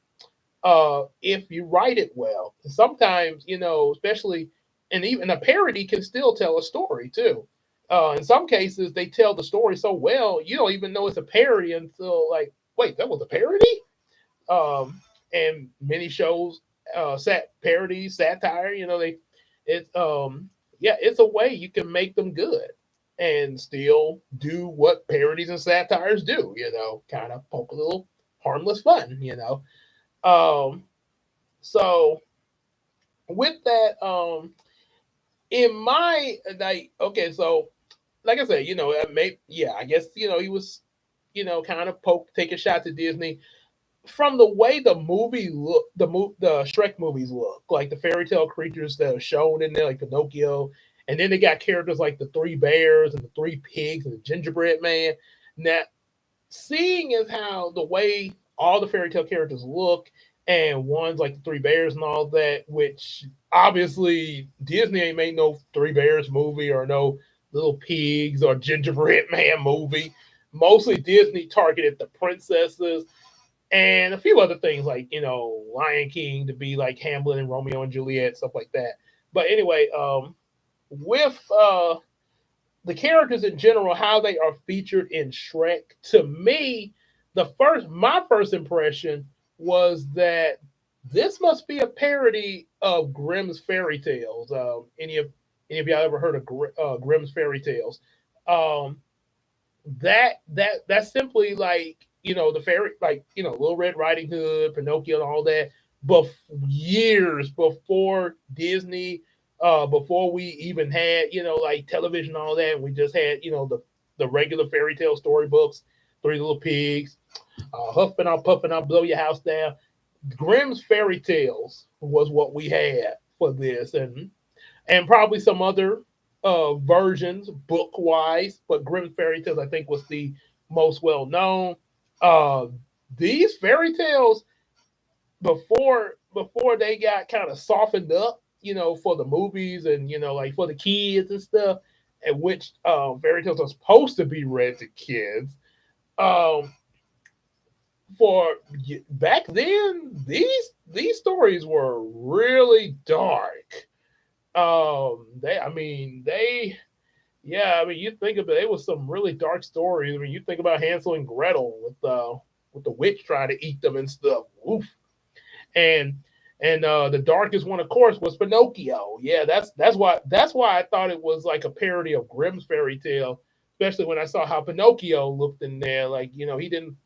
Speaker 1: if you write it well. Sometimes, especially, and even a parody can still tell a story too. In some cases, they tell the story so well you don't even know it's a parody until like, wait, that was a parody. And many shows, parodies, satire. It's yeah, it's a way you can make them good and still do what parodies and satires do. Kind of poke a little harmless fun. Um, so with that, in my like, okay, so like I said, yeah, I guess he was, kind of taking shots at Disney from the way the movie look, the Shrek movies look, like the fairy tale creatures that are shown in there, like Pinocchio, and then they got characters like the three bears and the three pigs and the gingerbread man. Now, seeing as how the way all the fairy tale characters look and ones like the three bears and all that, which obviously Disney ain't made no three bears movie or no little pigs or gingerbread man movie. Mostly Disney targeted the princesses and a few other things like Lion King to be like Hamlet and Romeo and Juliet, stuff like that. But anyway, with the characters in general, how they are featured in Shrek, to me, my first impression was that this must be a parody of Grimm's fairy tales. Any of y'all ever heard of Grimm's fairy tales? Um, that's simply like the fairy, like Little Red Riding Hood, Pinocchio, and all that. But years before Disney, before we even had like television and all that, we just had the regular fairy tale storybooks, Three Little Pigs, Huffing I'll Puffing I'll Blow Your House Down. Grimm's fairy tales was what we had for this, and probably some other versions book wise, but Grimm's fairy tales I think was the most well known. Uh, these fairy tales before they got kind of softened up, for the movies and like for the kids and stuff, at which fairy tales are supposed to be read to kids. Um, for back then, these stories were really dark. I mean, yeah, I mean, you think of it, it was some really dark stories. I mean, you think about Hansel and Gretel with the witch trying to eat them and stuff. Oof. And the darkest one, of course, was Pinocchio. Yeah, that's why I thought it was like a parody of Grimm's fairy tale, especially when I saw how Pinocchio looked in there. Like he didn't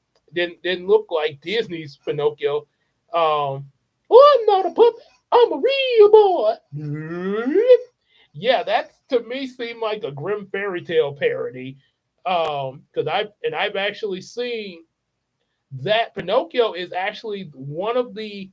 Speaker 1: look like Disney's Pinocchio. Well, I'm not a puppet. I'm a real boy. Yeah, that to me seemed like a Grimm fairy tale parody. Because I've actually seen that Pinocchio is actually one of the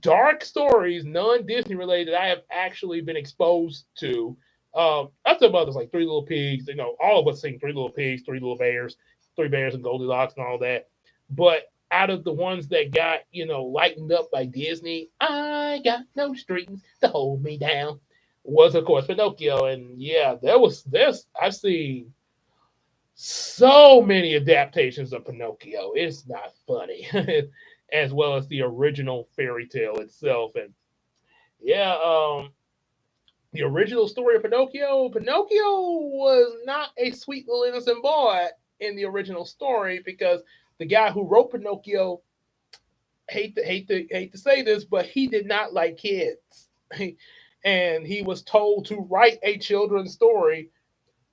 Speaker 1: dark stories, non-Disney related, I have actually been exposed to. That's some others like Three Little Pigs. All of us sing Three Little Pigs, Three Little Bears, Three Bears and Goldilocks and all that. But out of the ones that got lightened up by Disney, I got no strings to hold me down. Was of course Pinocchio, and yeah, there's I've seen so many adaptations of Pinocchio. It's not funny, as well as the original fairy tale itself. And yeah, the original story of Pinocchio. Pinocchio was not a sweet little innocent boy in the original story because the guy who wrote Pinocchio, hate to say this, but he did not like kids, and he was told to write a children's story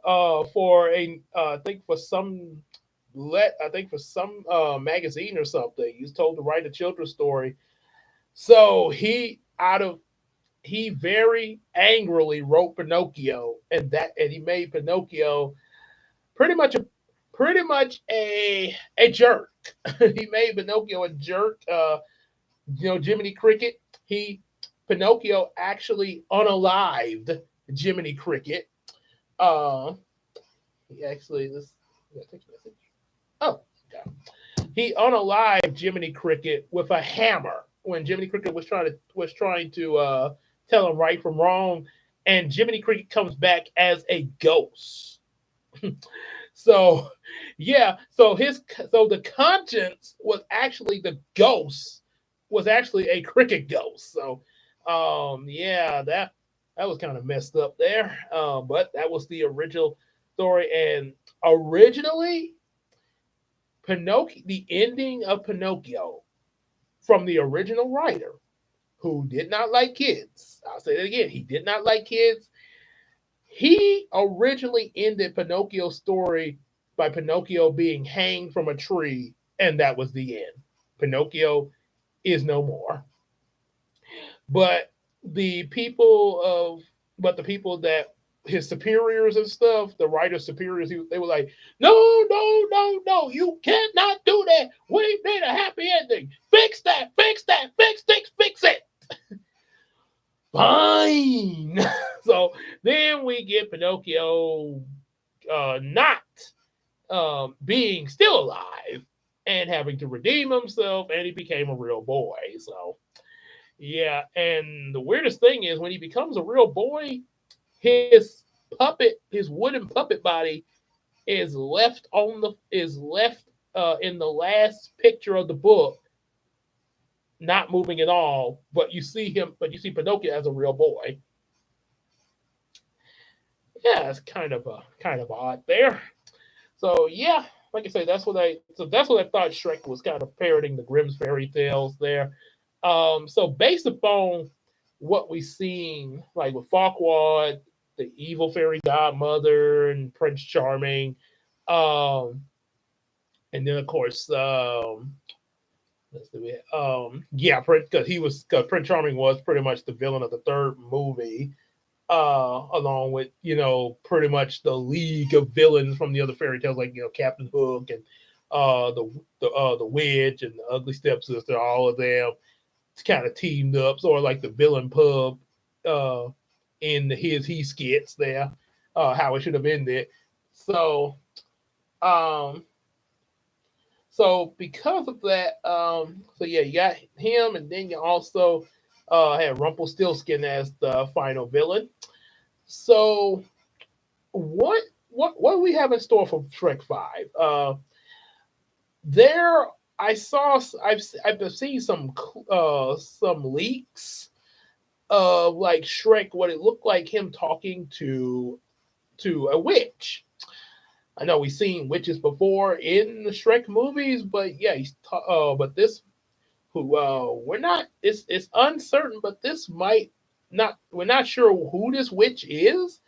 Speaker 1: for I think for some magazine or something. He was told to write a children's story. So he very angrily wrote Pinocchio, and he made Pinocchio pretty much a pretty much a jerk. He made Pinocchio a jerk. Jiminy Cricket. He Pinocchio actually unalived Jiminy Cricket. Uh, he actually this text message. Oh, okay. He unalived Jiminy Cricket with a hammer when Jiminy Cricket was trying to tell him right from wrong, and Jiminy Cricket comes back as a ghost. So, yeah, so the conscience was actually the ghost was actually a cricket ghost. So, yeah, that was kind of messed up there. But that was the original story, and originally Pinocchio, the ending of Pinocchio from the original writer, who did not like kids. I'll say that again. He did not like kids. He originally ended Pinocchio's story by Pinocchio being hanged from a tree, and that was the end. Pinocchio is no more. But the people of the people that his superiors and stuff, the writer's superiors, they were like, no, no, no, no, you cannot do that. We need a happy ending. Fix that, fix that, fix it. Fine. So then we get Pinocchio not being still alive and having to redeem himself, and he became a real boy. So yeah, and the weirdest thing is when he becomes a real boy, his wooden puppet body is left in the last picture of the book, not moving at all. But you see Pinocchio as a real boy. yeah, it's kind of odd there. So yeah, like I say, that's what I thought Shrek was kind of parroting the Grimm's fairy tales there. So based upon what we seen, like with Farquaad, the evil fairy godmother, and Prince Charming, um, and then of course, let's see, yeah, because because Prince Charming was pretty much the villain of the third movie, along with pretty much the league of villains from the other fairy tales, like Captain Hook and the witch and the ugly stepsister, all of them kind of teamed up, sort of like the villain pub uh, in the his he skits there, how it should have ended. So um, so because of that, so yeah, you got him, and then you also had Rumpelstiltskin as the final villain. So what do we have in store for Shrek Five? There, I saw I've seen some leaks of like Shrek, what it looked like him talking to a witch. I know we've seen witches before in the Shrek movies, but yeah, but this who we're not it's uncertain, but this might not we're not sure who this witch is,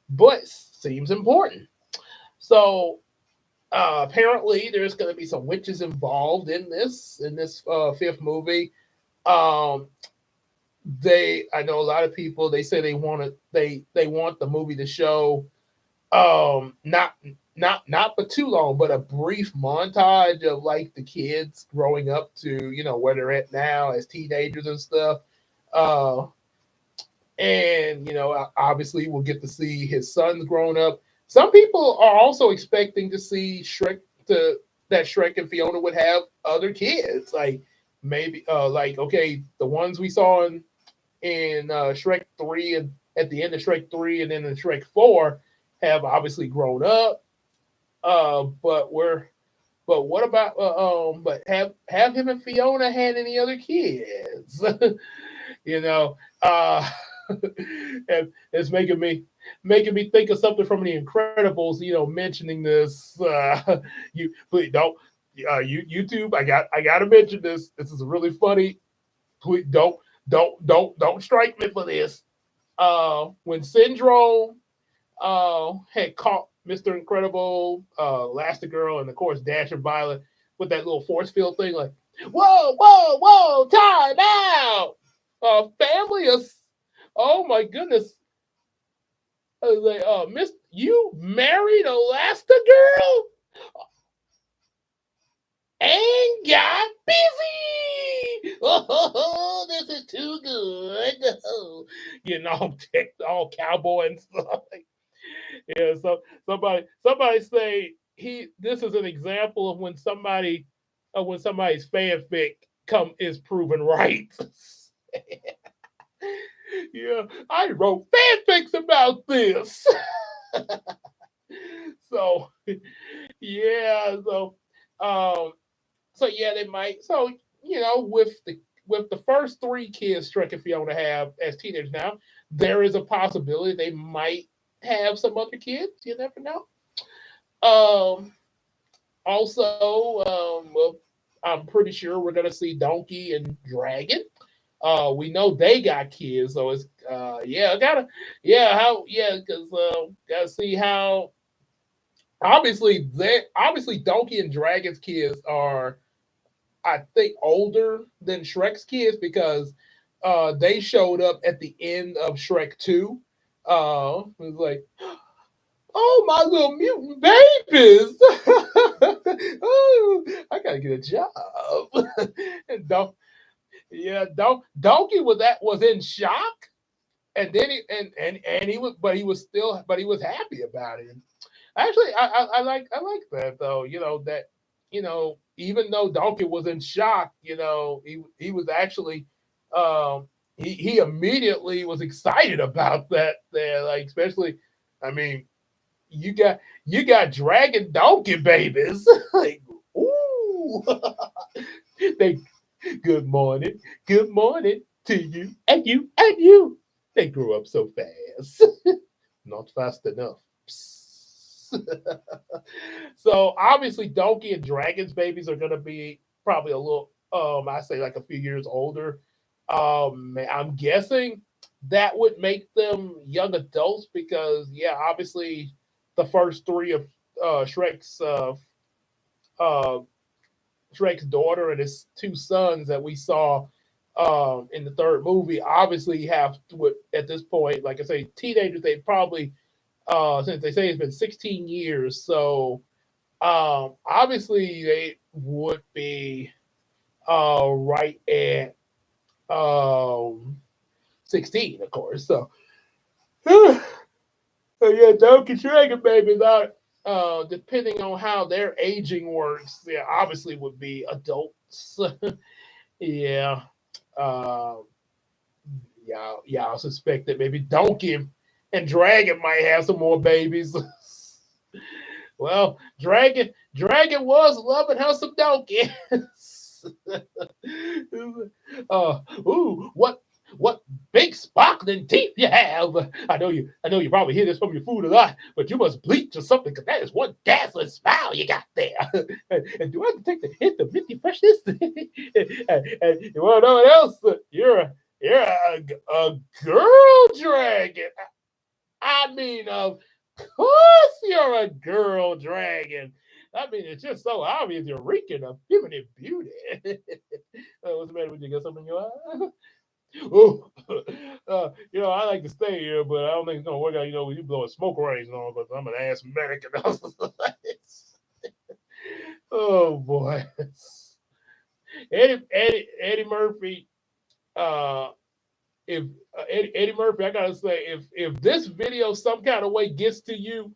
Speaker 1: but seems important. So apparently there's going to be some witches involved in this fifth movie. Um, they I know a lot of people, they say they want the movie to show not not for too long, but a brief montage of like the kids growing up to where they're at now as teenagers and stuff. Uh, and obviously we'll get to see his sons grown up. Some people are also expecting to see that Shrek and Fiona would have other kids, like maybe like okay, the ones we saw in Shrek 3, and at the end of Shrek 3 and then in Shrek 4 have obviously grown up. But what about but have him and Fiona had any other kids? you know, uh, and it's making me think of something from the Incredibles. Mentioning this. You please don't. YouTube. I gotta mention this. This is really funny. Please don't strike me for this. When Syndrome had caught Mr. Incredible, Elastigirl, and of course Dash and Violet with that little force field thing, like, whoa, whoa, whoa, time out! Family is, oh my goodness. I was like, Miss, you married Elastigirl and got busy! Oh, this is too good. All cowboy and stuff. Yeah, so somebody say he this is an example of when somebody's fanfic come is proven right. Yeah, I wrote fanfics about this. So yeah, um yeah, they might. So with the first three kids Shrek and Fiona have as teenagers now, there is a possibility they might have some other kids. You never know. Um, Also, well, I'm pretty sure we're gonna see Donkey and Dragon. We know they got kids, so it's yeah, I gotta yeah how yeah because gotta see how obviously Donkey and Dragon's kids are, I think, older than Shrek's kids because they showed up at the end of Shrek 2. It was like, oh, my little mutant babies! Oh, I gotta get a job. and Donkey was in shock, and then he was happy about it. Actually, I like that though. That even though Donkey was in shock, he was actually he immediately was excited about that. There, like especially, I mean, you got dragon donkey babies. Like, ooh, they good morning to you and you and you. They grew up so fast. not fast enough. So obviously, Donkey and Dragon's babies are gonna be probably a little, I say like a few years older. I'm guessing that would make them young adults because yeah, obviously the first three of uh, Shrek's uh, uh, Shrek's daughter and his two sons that we saw in the third movie obviously have to, at this point, like I say, teenagers. They probably since they say it's been 16 years, so obviously they would be right at um, 16, of course. So, so yeah, Donkey Dragon babies are, depending on how their aging works, yeah, obviously would be adults. Yeah. Um, yeah, yeah, I suspect that maybe Donkey and Dragon might have some more babies. Well, Dragon was loving her some Donkey. Ooh, what big sparkling teeth you have! I know you probably hear this from your food a lot, but you must bleach or something, because that is one dazzling smile you got there. And do I detect a hint of minty freshness? And you want to know what else? You're a girl dragon. I mean, of course you're a girl dragon. I mean, it's just so obvious you're reeking of feminine beauty. What's the matter with you? Got something in your eye? Oh, I like to stay here, but I don't think it's gonna work out. When you blowing smoke rings and all, but I'm an asthmatic and all. Oh boy, Eddie Murphy. Uh, if Eddie Murphy, I gotta say, if this video some kind of way gets to you,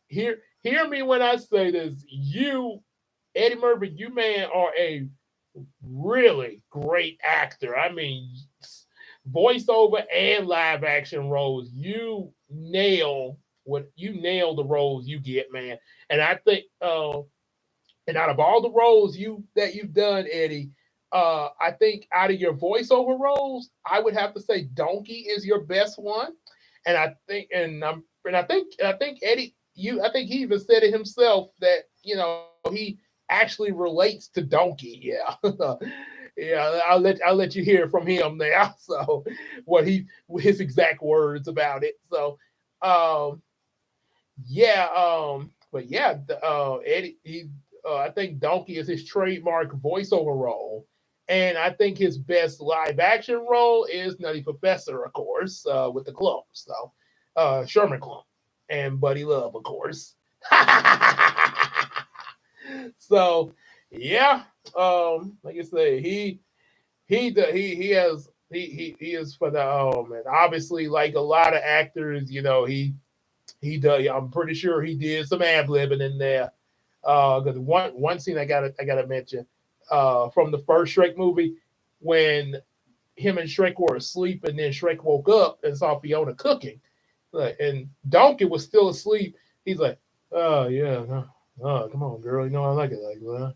Speaker 1: hear me when I say this. You, Eddie Murphy, you man are a really great actor. I mean, voiceover and live action roles. You nail the roles you get, man. And I think, and out of all the roles you've done, Eddie, I think out of your voiceover roles, I would have to say Donkey is your best one. And I think Eddie, I think he even said it himself that he actually relates to Donkey. Yeah, yeah. I'll let you hear from him there. So his exact words about it. So um, yeah, but yeah, Eddie, I think Donkey is his trademark voiceover role, and I think his best live action role is Nutty Professor, of course, with the clones. So, Sherman clone and Buddy Love, of course. So, yeah, like I say, he has he is for the and obviously like a lot of actors, he does. I'm pretty sure he did some ad libbing in there. Because one scene I gotta mention from the first Shrek movie when him and Shrek were asleep and then Shrek woke up and saw Fiona cooking, and Donkey was still asleep. He's like, "Oh yeah, no, oh come on, girl, I like it like that.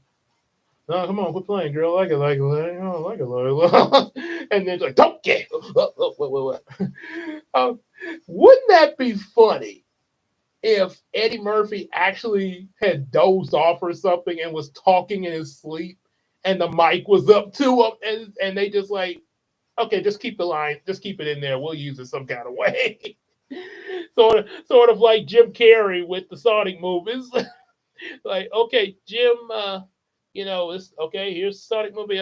Speaker 1: No, come on, quit playing, girl. I like it like that. I like it like that." And then it's like, "Donkey, what? Um, wouldn't that be funny if Eddie Murphy actually had dozed off or something and was talking in his sleep and the mic was up to him and they just like, okay, just keep the line, just keep it in there. We'll use it some kind of way. Sort of like Jim Carrey with the Sonic movies. Like, okay, Jim, it's okay, here's the Sonic movie.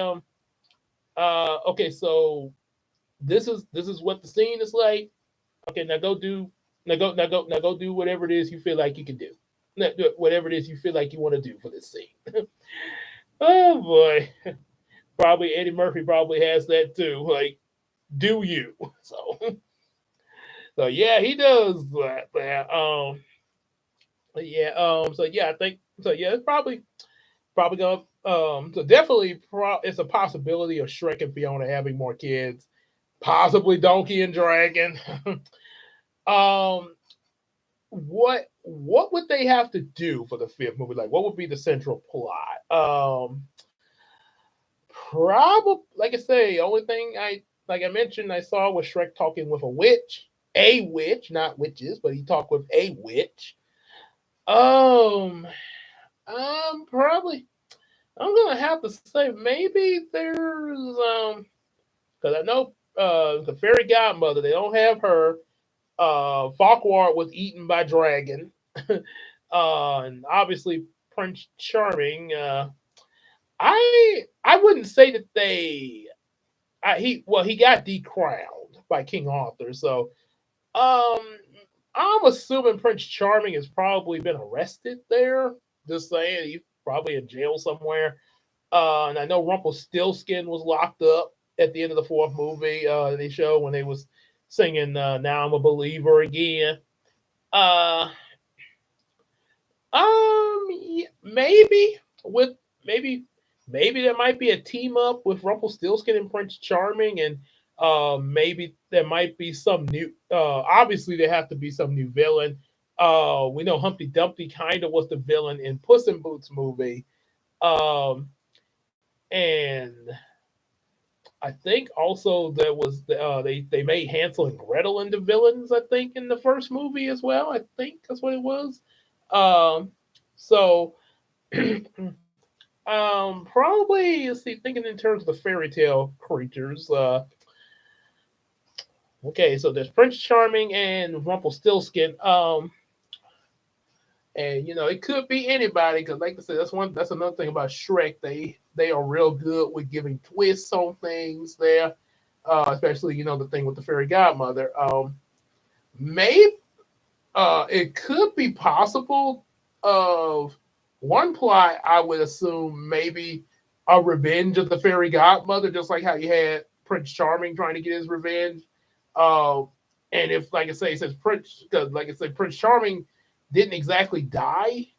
Speaker 1: Okay, so this is what the scene is like. Okay, now go do whatever it is you feel like you can do. Whatever it is you feel like you want to do for this scene. Oh boy, probably Eddie Murphy probably has that too. Like, do you? So yeah, he does that. Yeah. So yeah, I think so. Yeah, it's probably gonna. So definitely, it's a possibility of Shrek and Fiona having more kids. Possibly Donkey and Dragon. um, what would they have to do for the fifth movie? Like, what would be the central plot? Probably, like I say, only thing I mentioned I saw was Shrek talking with a witch, a witch, not witches, but he talked with a witch. Um, probably I'm gonna have to say maybe there's because I know the fairy godmother they don't have her. Farquhar was eaten by dragon, and obviously Prince Charming. I wouldn't say that he got decrowned by King Arthur, so um I'm assuming Prince Charming has probably been arrested there. Just saying, he's probably in jail somewhere. And I know Rumpelstiltskin was locked up at the end of the fourth movie. They showed when they was singing "Now I'm a Believer" again. Uh, yeah, maybe with maybe maybe there might be a team up with Rumpelstiltskin and Prince Charming, and maybe there might be some new. Obviously, there have to be some new villain. We know Humpty Dumpty kind of was the villain in Puss in Boots movie, um, and I think also there was they made Hansel and Gretel into villains. I think in the first movie as well. I think that's what it was. Um, so probably let's see. Thinking in terms of the fairy tale creatures. Okay, so there's Prince Charming and Rumpelstiltskin. And it could be anybody because, like I said, that's another thing about Shrek. They are real good with giving twists on things there, especially the thing with the fairy godmother. Maybe it could be possible of one plot. I would assume maybe a revenge of the fairy godmother, just like how you had Prince Charming trying to get his revenge. Uh, and if, like I say, it says Prince, because like I said, Prince Charming didn't exactly die.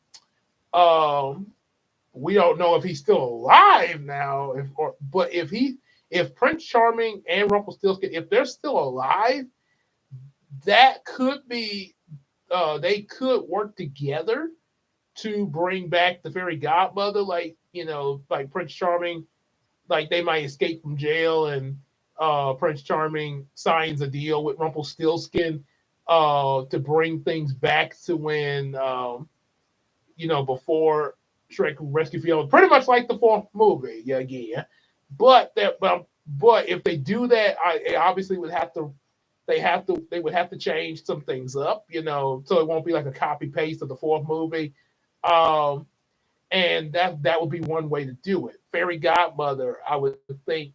Speaker 1: Um, we don't know if he's still alive now. But if Prince Charming and Rumpelstiltskin, if they're still alive, that could be they could work together to bring back the fairy godmother, like Prince Charming, like they might escape from jail and Prince Charming signs a deal with Rumpelstiltskin to bring things back to when before Shrek Rescue Fiona, pretty much like the fourth movie, yeah. But if they do that, I obviously would have to they would have to change some things up, so it won't be like a copy paste of the fourth movie. Um, and that would be one way to do it. Fairy Godmother, I would think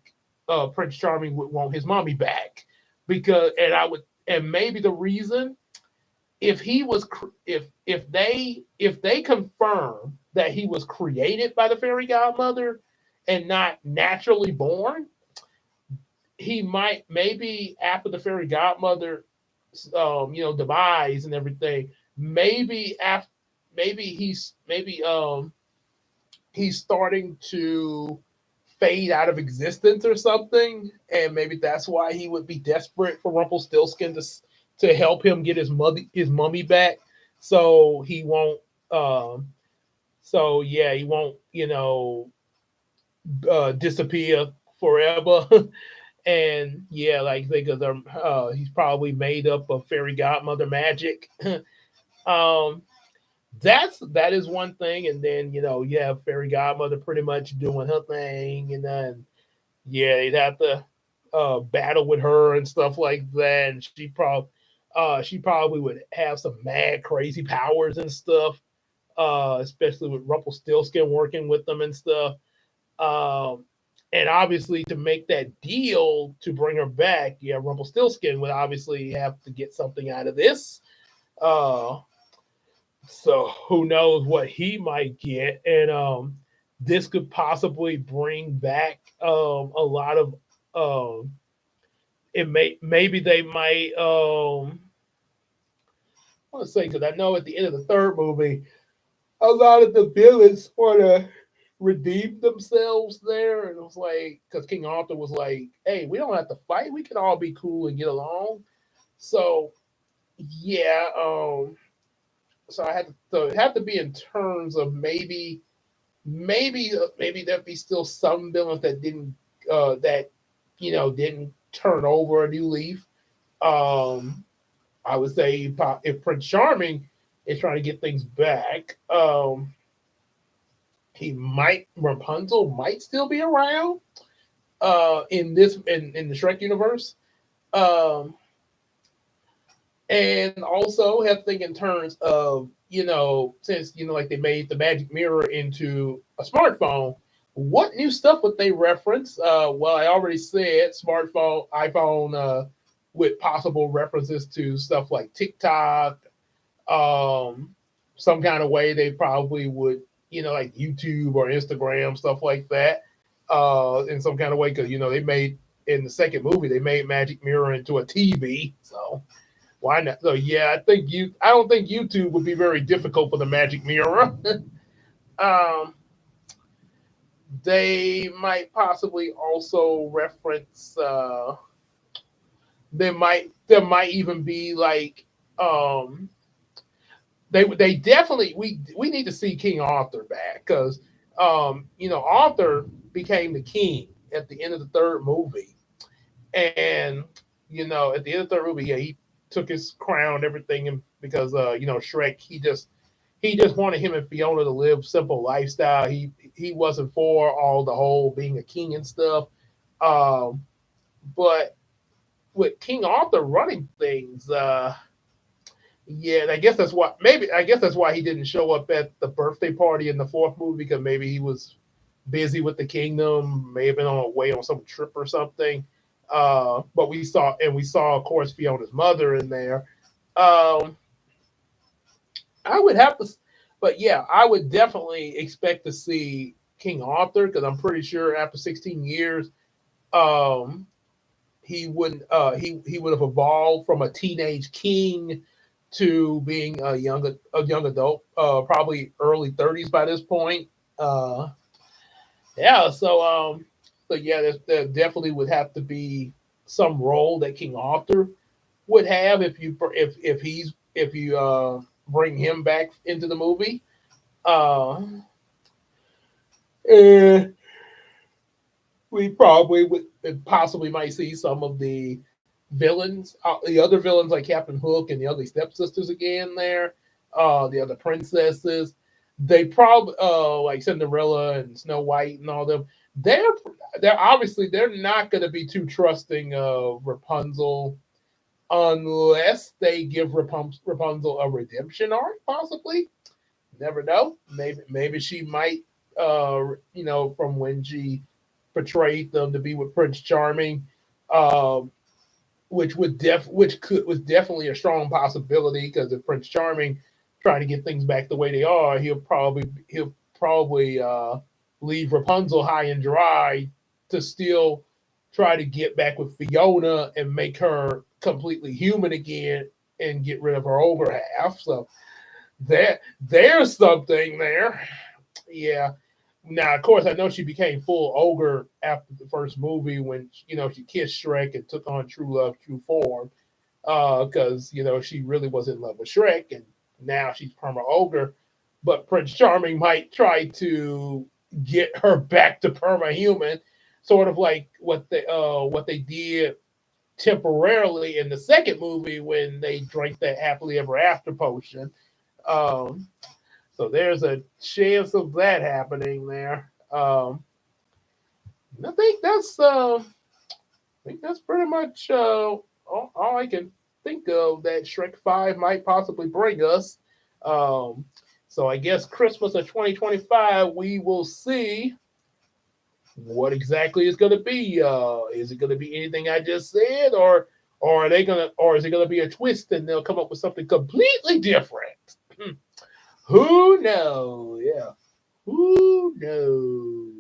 Speaker 1: Prince Charming would want his mommy back because, and maybe the reason if he was if they confirm that he was created by the Fairy Godmother and not naturally born, he might maybe after the Fairy Godmother demise and everything, maybe after maybe he's starting to fade out of existence or something, and maybe that's why he would be desperate for Rumpelstiltskin to help him get his mummy back, so he won't. Um, so yeah, he won't disappear forever. And yeah, like because he's probably made up of fairy godmother magic. um, that is one thing, and then you have fairy godmother pretty much doing her thing, and then yeah, they'd have to battle with her and stuff like that, and she probably would have some mad crazy powers and stuff, especially with Rumpelstiltskin working with them and stuff. Um, and obviously, to make that deal to bring her back, yeah, Rumpelstiltskin would obviously have to get something out of this. Uh, so who knows what he might get, and this could possibly bring back a lot of it maybe they might I want to say because I know at the end of the third movie a lot of the villains want to redeem themselves there, and it was like because King Arthur was like, "Hey, we don't have to fight; we can all be cool and get along." So yeah, so I had to so it had to be in terms of maybe there'd be still some villains that didn't turn over a new leaf. Um, I would say if Prince Charming is trying to get things back, he might Rapunzel might still be around in the Shrek universe. Um, and also have to think in terms of since like they made the magic mirror into a smartphone, what new stuff would they reference? Well, I already said smartphone, iPhone, with possible references to stuff like TikTok, um, some kind of way they probably would, like YouTube or Instagram, stuff like that, in some kind of way, because they made in the second movie they made Magic Mirror into a TV, so why not? So yeah, I don't think YouTube would be very difficult for the Magic Mirror. um, they might possibly also reference. There might even be like they definitely we need to see King Arthur back because Arthur became the king at the end of the third movie, and at the end of the third movie, yeah, he took his crown and everything, and because Shrek, he just wanted him and Fiona to live simple lifestyle. He wasn't for all the whole being a king and stuff. Um, but with King Arthur running things, yeah, and I guess that's why he didn't show up at the birthday party in the fourth movie because maybe he was busy with the kingdom, may have been on away on some trip or something. But we saw of course Fiona's mother in there. Um, I would have to, but yeah, I would definitely expect to see King Arthur because I'm pretty sure after 16 years, um, he wouldn't he would have evolved from a teenage king to being a young adult, probably early 30s by this point. Uh, yeah, so yeah, there definitely would have to be some role that King Arthur would have if you bring him back into the movie. And we probably would possibly might see some of the other villains like Captain Hook and the Ugly Stepsisters again there, the other princesses. They probably like Cinderella and Snow White and all them. They're they're obviously they're not going to be too trusting of Rapunzel unless they give Rapunzel a redemption arc, possibly. Never know. Maybe she might, from when she portrayed them to be with Prince Charming, um, which was definitely a strong possibility because if Prince Charming trying to get things back the way they are, he'll probably leave Rapunzel high and dry to still try to get back with Fiona and make her completely human again and get rid of her ogre half. So there's something there. Yeah. Now, of course, I know she became full ogre after the first movie when she kissed Shrek and took on true love, true form. Because she really was in love with Shrek, and now she's perma ogre. But Prince Charming might try to get her back to perma human, sort of like what they did temporarily in the second movie when they drank that happily ever after potion. Um, so there's a chance of that happening there. I think that's pretty much all I can think of that Shrek 5 might possibly bring us. Um, so I guess Christmas of 2025, we will see what exactly it's going to be. Is it going to be anything I just said, or is it going to be a twist and they'll come up with something completely different? Who knows? Yeah, who knows?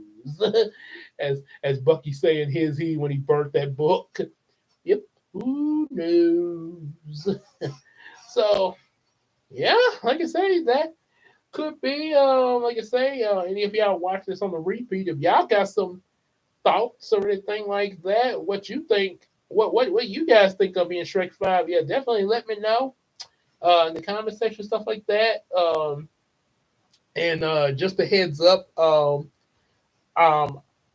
Speaker 1: as Bucky saying his he when he burnt that book. Yep, who knows? So yeah, like I say, that could be like I say, any of y'all watch this on the repeat. If y'all got some thoughts or anything like that, what you think, what you guys think of being Shrek 5? Yeah, definitely let me know in the comment section, stuff like that. And just a heads up, um,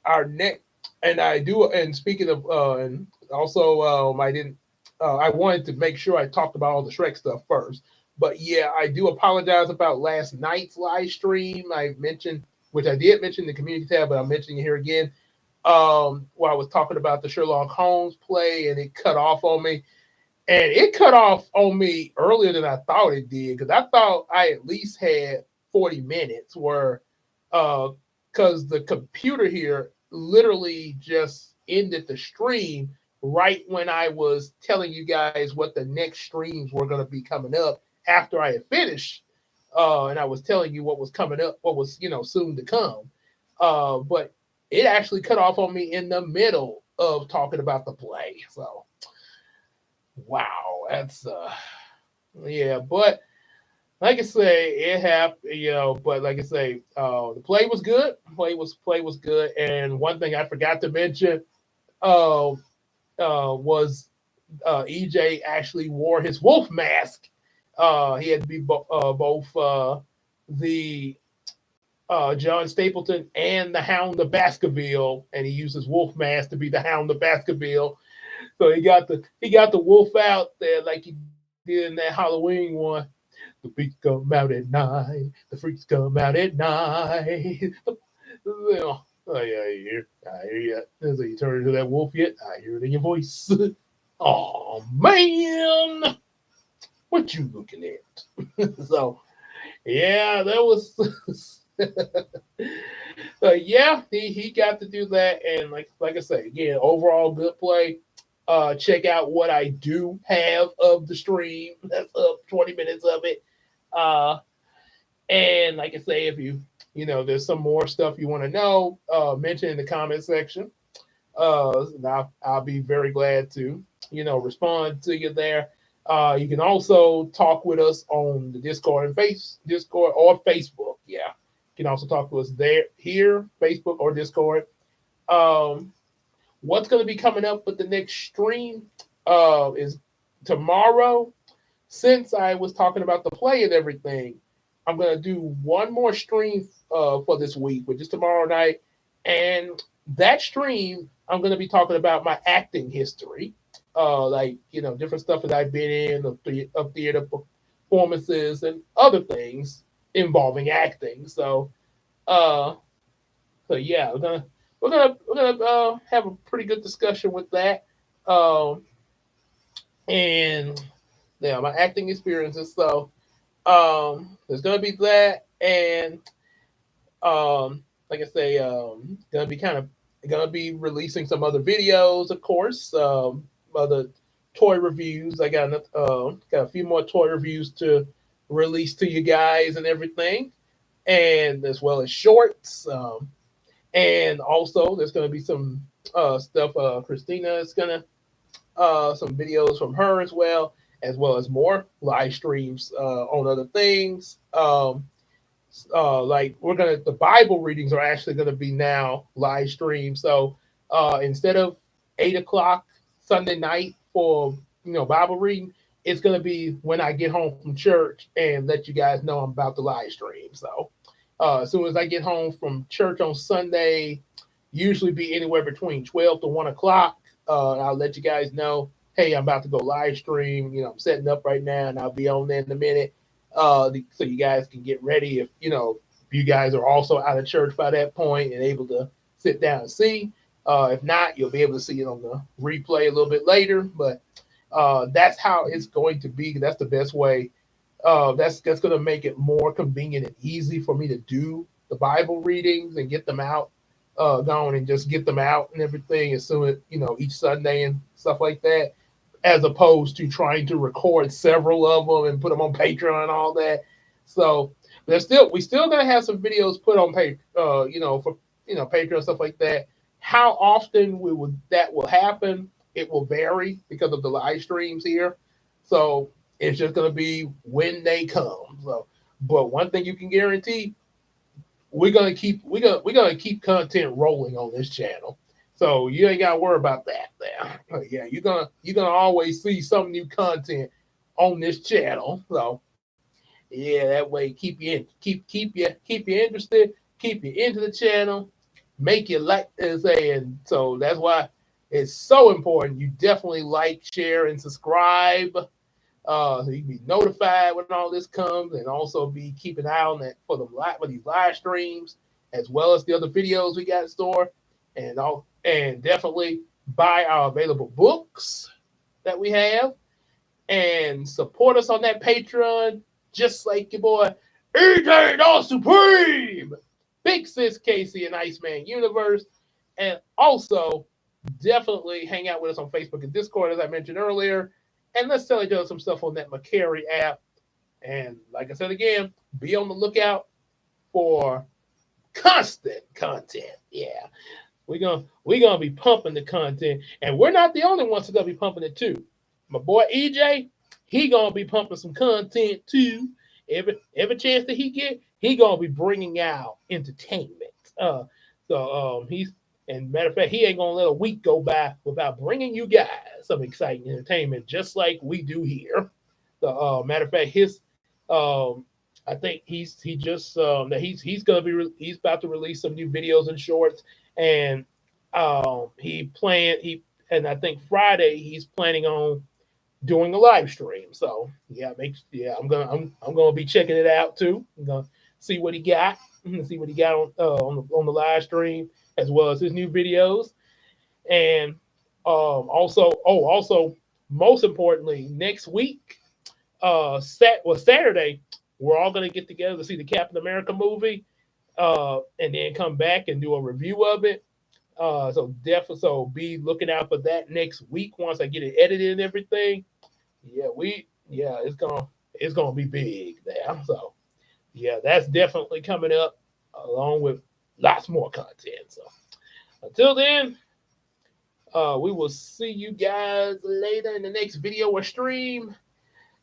Speaker 1: our next, and I do, and speaking of, and also, I didn't. I wanted to make sure I talked about all the Shrek stuff first. But yeah, I do apologize about last night's live stream. I mentioned, which I did mention in the community tab, but I'm mentioning it here again. Where I was talking about the Sherlock Holmes play, and it cut off on me, and it cut off on me earlier than I thought it did because I thought I at least had 40 minutes where because the computer here literally just ended the stream right when I was telling you guys what the next streams were going to be coming up after I had finished. And I was telling you what was coming up, what was, soon to come. But it actually cut off on me in the middle of talking about the play. So, wow, that's, yeah, but like I say, it happened, But like I say, the play was good. Play was good. And one thing I forgot to mention uh, was EJ actually wore his wolf mask. He had to be both the John Stapleton and the Hound of Baskerville, and he used his wolf mask to be the Hound of Baskerville. So he got the wolf out there like he did in that Halloween one. The freaks come out at night. The freaks come out at night. Oh yeah, I hear you. So you turn into that wolf yet? I hear it in your voice. Oh man, what you looking at? So yeah, that was. Yeah, he got to do that, and like I say again, overall good play. Check out what I do have of the stream. That's up 20 minutes of it. Uh, and like I say, if there's some more stuff you want to know, mention in the comment section. I'll be very glad to, respond to you there. You can also talk with us on the Discord or Facebook. Yeah, you can also talk to us there, here, Facebook or Discord. Um, what's going to be coming up with the next stream is tomorrow. Since I was talking about the play and everything, I'm going to do one more stream for this week, which is tomorrow night. And that stream, I'm going to be talking about my acting history, like, different stuff that I've been in, of theater performances and other things involving acting. Uh, so yeah, we're gonna have a pretty good discussion with that. Um, and yeah, my acting experiences. So there's gonna be that, and like I say, gonna be releasing some other videos, of course. Other toy reviews. I got a few more toy reviews to release to you guys and everything, and as well as shorts. And also, there's gonna be some stuff. Christina is gonna some videos from her as well as more live streams on other things. Like the Bible readings are actually gonna be now live streamed. So instead of 8 o'clock Sunday night for Bible reading, it's gonna be when I get home from church and let you guys know I'm about to live stream. So as soon as I get home from church on Sunday, usually be anywhere between 12 to 1 o'clock. I'll let you guys know, hey, I'm about to go live stream. I'm setting up right now, and I'll be on there in a minute. So you guys can get ready if you guys are also out of church by that point and able to sit down and see. If not, you'll be able to see it on the replay a little bit later. But that's how it's going to be. That's the best way. That's going to make it more convenient and easy for me to do the Bible readings and get them out, going and just get them out and everything as soon as each Sunday and stuff like that, as opposed to trying to record several of them and put them on Patreon and all that. So we still gonna have some videos put on for Patreon stuff like that. How often that will happen? It will vary because of the live streams here. So it's just gonna be when they come. So, but one thing you can guarantee, we're gonna keep content rolling on this channel. So you ain't gotta worry about that there. Yeah, you're gonna always see some new content on this channel. So yeah, that way keep you interested, keep you into the channel, make you like say, and so that's why It's so important. You definitely like, share, and subscribe. So you can be notified when all this comes, and also be keeping an eye on that for these live streams, as well as the other videos we got in store, and definitely buy our available books that we have, and support us on that Patreon, just like your boy EJ the Supreme, Big Sis Casey, and Iceman Universe, and also definitely hang out with us on Facebook and Discord, as I mentioned earlier. And let's tell each other some stuff on that McCary app. And like I said again, be on the lookout for constant content. Yeah. We're gonna be pumping the content. And we're not the only ones who's gonna be pumping it too. My boy EJ, he gonna be pumping some content too. Every chance that he get, he gonna be bringing out entertainment. He's and matter of fact, he ain't gonna let a week go by without bringing you guys some exciting entertainment, just like we do here. The matter of fact, his I think he just that he's about to release some new videos and shorts, and he and I think Friday he's planning on doing a live stream. So I'm gonna be checking it out too. I'm gonna see what he got, see what he got on the live stream, as well as his new videos. And also most importantly, next week, Saturday, we're all gonna get together to see the Captain America movie, and then come back and do a review of it. So be looking out for that next week once I get it edited and everything. It's gonna be big there. So yeah, that's definitely coming up, along with lots more content. So until then, we will see you guys later in the next video or stream.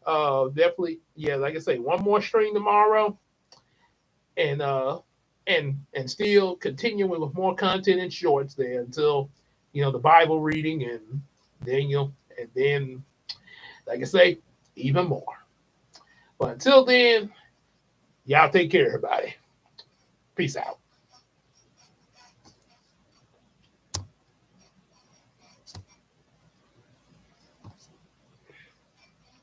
Speaker 1: Definitely, yeah, like I say, one more stream tomorrow, and still continuing with more content and shorts there until the Bible reading, and then like I say, even more. But until then, y'all take care, everybody. Peace out.